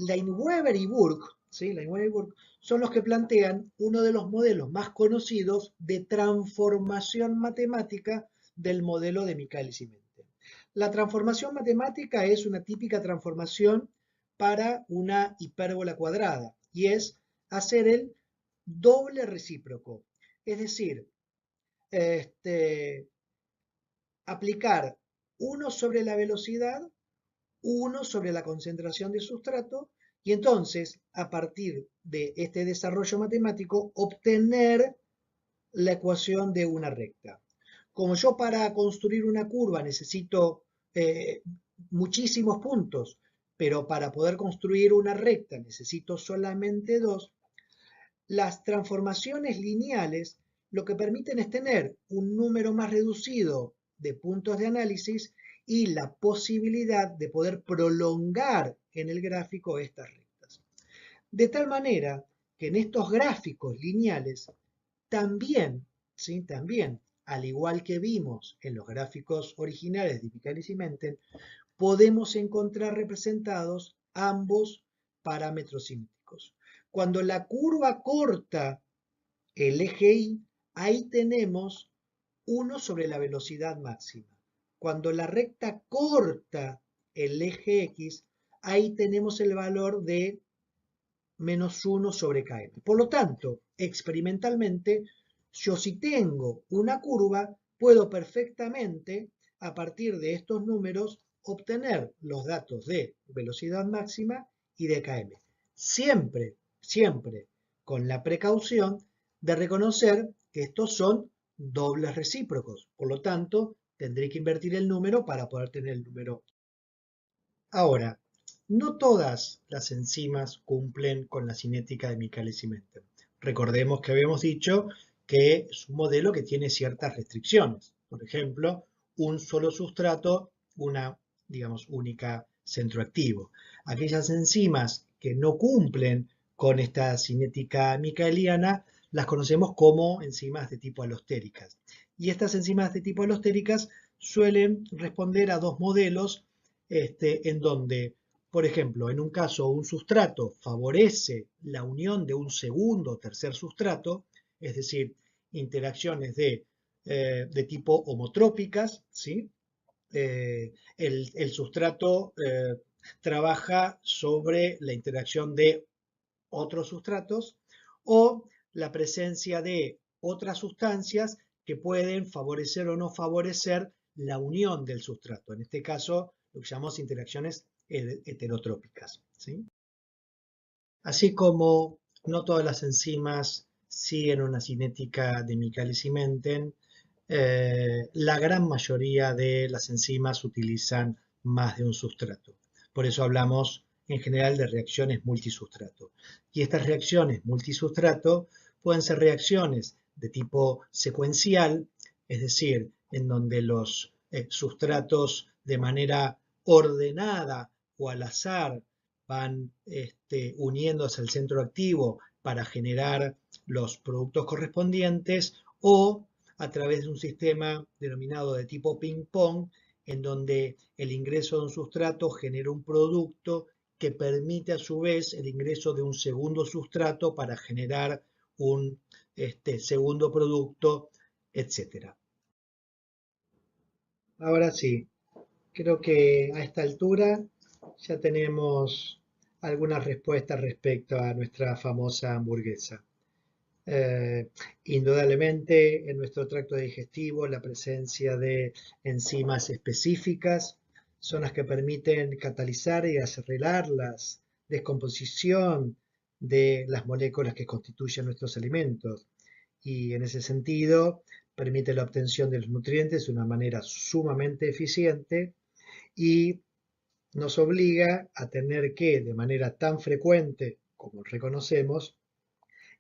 Lineweaver y Burke, ¿sí? Lineweaver y Burke son los que plantean uno de los modelos más conocidos de transformación matemática del modelo de Michaelis y Menten. La transformación matemática es una típica transformación para una hipérbola cuadrada y es hacer el doble recíproco. Es decir, aplicar 1 sobre la velocidad, 1 sobre la concentración de sustrato, y entonces, a partir de este desarrollo matemático, obtener la ecuación de una recta. Como yo para construir una curva necesito muchísimos puntos, pero para poder construir una recta necesito solamente 2, las transformaciones lineales lo que permiten es tener un número más reducido de puntos de análisis y la posibilidad de poder prolongar en el gráfico estas rectas. De tal manera que en estos gráficos lineales también, ¿sí?, también, al igual que vimos en los gráficos originales de Michaelis y Menten, podemos encontrar representados ambos parámetros cinéticos. Cuando la curva corta el eje Y, ahí tenemos 1 sobre la velocidad máxima. Cuando la recta corta el eje X, ahí tenemos el valor de menos 1 sobre km. Por lo tanto, experimentalmente, yo si tengo una curva, puedo perfectamente, a partir de estos números, obtener los datos de velocidad máxima y de km. Siempre, siempre con la precaución de reconocer que estos son dobles recíprocos. Por lo tanto, tendré que invertir el número para poder tener el número. Ahora, no todas las enzimas cumplen con la cinética de Michaelis y Menten. Recordemos que habíamos dicho que es un modelo que tiene ciertas restricciones. Por ejemplo, un solo sustrato, una, digamos, única centro activo. Aquellas enzimas que no cumplen con esta cinética micaeliana las conocemos como enzimas de tipo alostéricas. Y estas enzimas de tipo alostéricas suelen responder a dos modelos en donde, por ejemplo, en un caso un sustrato favorece la unión de un segundo o tercer sustrato, es decir, interacciones de tipo homotrópicas, ¿sí? El sustrato trabaja sobre la interacción de otros sustratos o la presencia de otras sustancias que pueden favorecer o no favorecer la unión del sustrato. En este caso, lo que llamamos interacciones heterotrópicas, ¿sí? Así como no todas las enzimas siguen una cinética de Michaelis y Menten, la gran mayoría de las enzimas utilizan más de un sustrato. Por eso hablamos en general de reacciones multisustrato. Y estas reacciones multisustrato pueden ser reacciones de tipo secuencial, es decir, en donde los sustratos de manera ordenada o al azar van uniéndose al centro activo para generar los productos correspondientes, o a través de un sistema denominado de tipo ping-pong, en donde el ingreso de un sustrato genera un producto que permite a su vez el ingreso de un segundo sustrato para generar un segundo producto, etc. Ahora sí, creo que a esta altura ya tenemos algunas respuestas respecto a nuestra famosa hamburguesa. Indudablemente en nuestro tracto digestivo la presencia de enzimas específicas son las que permiten catalizar y acelerar la descomposición de las moléculas que constituyen nuestros alimentos y en ese sentido permite la obtención de los nutrientes de una manera sumamente eficiente y nos obliga a tener que, de manera tan frecuente como reconocemos,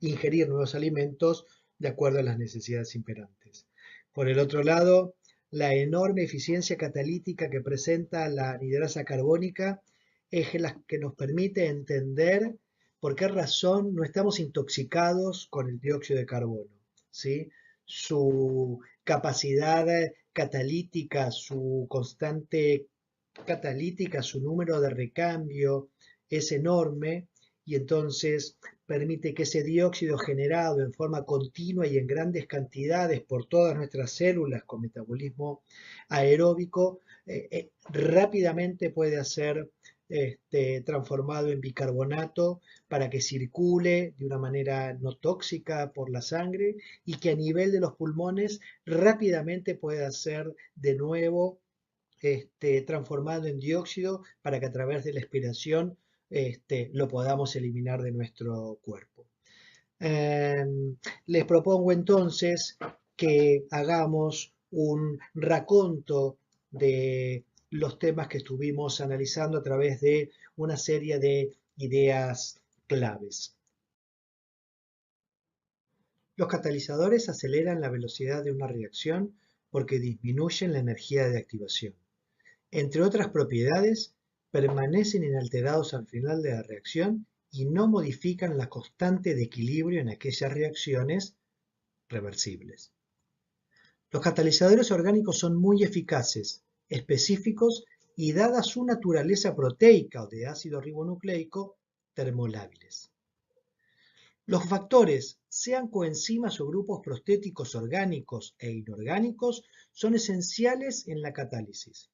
ingerir nuevos alimentos de acuerdo a las necesidades imperantes. Por el otro lado, la enorme eficiencia catalítica que presenta la anhidrasa carbónica es la que nos permite entender por qué razón no estamos intoxicados con el dióxido de carbono, ¿sí? Su capacidad catalítica, su constante catalítica, su número de recambio es enorme y entonces permite que ese dióxido generado en forma continua y en grandes cantidades por todas nuestras células con metabolismo aeróbico rápidamente puede ser transformado en bicarbonato para que circule de una manera no tóxica por la sangre y que a nivel de los pulmones rápidamente pueda ser de nuevo transformado en dióxido para que a través de la expiración lo podamos eliminar de nuestro cuerpo. Les propongo entonces que hagamos un raconto de los temas que estuvimos analizando a través de una serie de ideas claves. Los catalizadores aceleran la velocidad de una reacción porque disminuyen la energía de activación. Entre otras propiedades, permanecen inalterados al final de la reacción y no modifican la constante de equilibrio en aquellas reacciones reversibles. Los catalizadores orgánicos son muy eficaces, específicos y dada su naturaleza proteica o de ácido ribonucleico, termolábiles. Los factores, sean coenzimas o grupos prostéticos orgánicos e inorgánicos, son esenciales en la catálisis.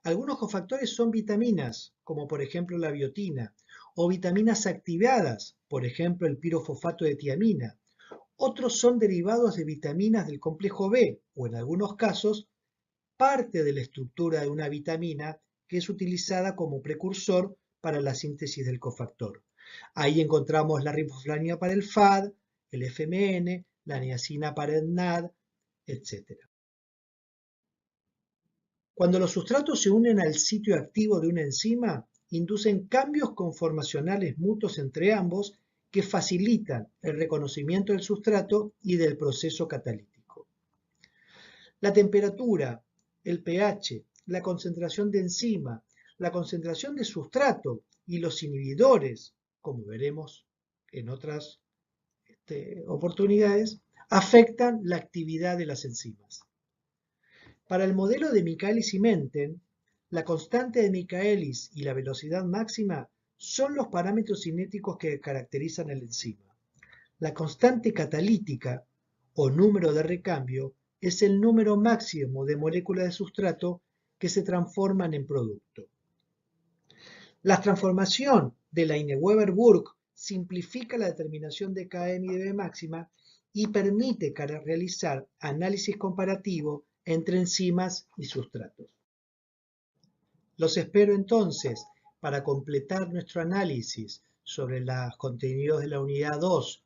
Algunos cofactores son vitaminas, como por ejemplo la biotina, o vitaminas activadas, por ejemplo el pirofosfato de tiamina. Otros son derivados de vitaminas del complejo B, o en algunos casos, parte de la estructura de una vitamina que es utilizada como precursor para la síntesis del cofactor. Ahí encontramos la riboflavina para el FAD, el FMN, la niacina para el NAD, etc. Cuando los sustratos se unen al sitio activo de una enzima, inducen cambios conformacionales mutuos entre ambos que facilitan el reconocimiento del sustrato y del proceso catalítico. La temperatura, el pH, la concentración de enzima, la concentración de sustrato y los inhibidores, como veremos en otras oportunidades, afectan la actividad de las enzimas. Para el modelo de Michaelis y Menten, la constante de Michaelis y la velocidad máxima son los parámetros cinéticos que caracterizan a la enzima. La constante catalítica o número de recambio es el número máximo de moléculas de sustrato que se transforman en producto. La transformación de la Lineweaver-Burke simplifica la determinación de Km y dB máxima y permite realizar análisis comparativo entre enzimas y sustratos. Los espero entonces para completar nuestro análisis sobre los contenidos de la unidad 2,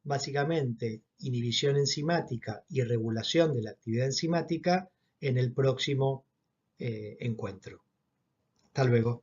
básicamente inhibición enzimática y regulación de la actividad enzimática en el próximo encuentro. Hasta luego.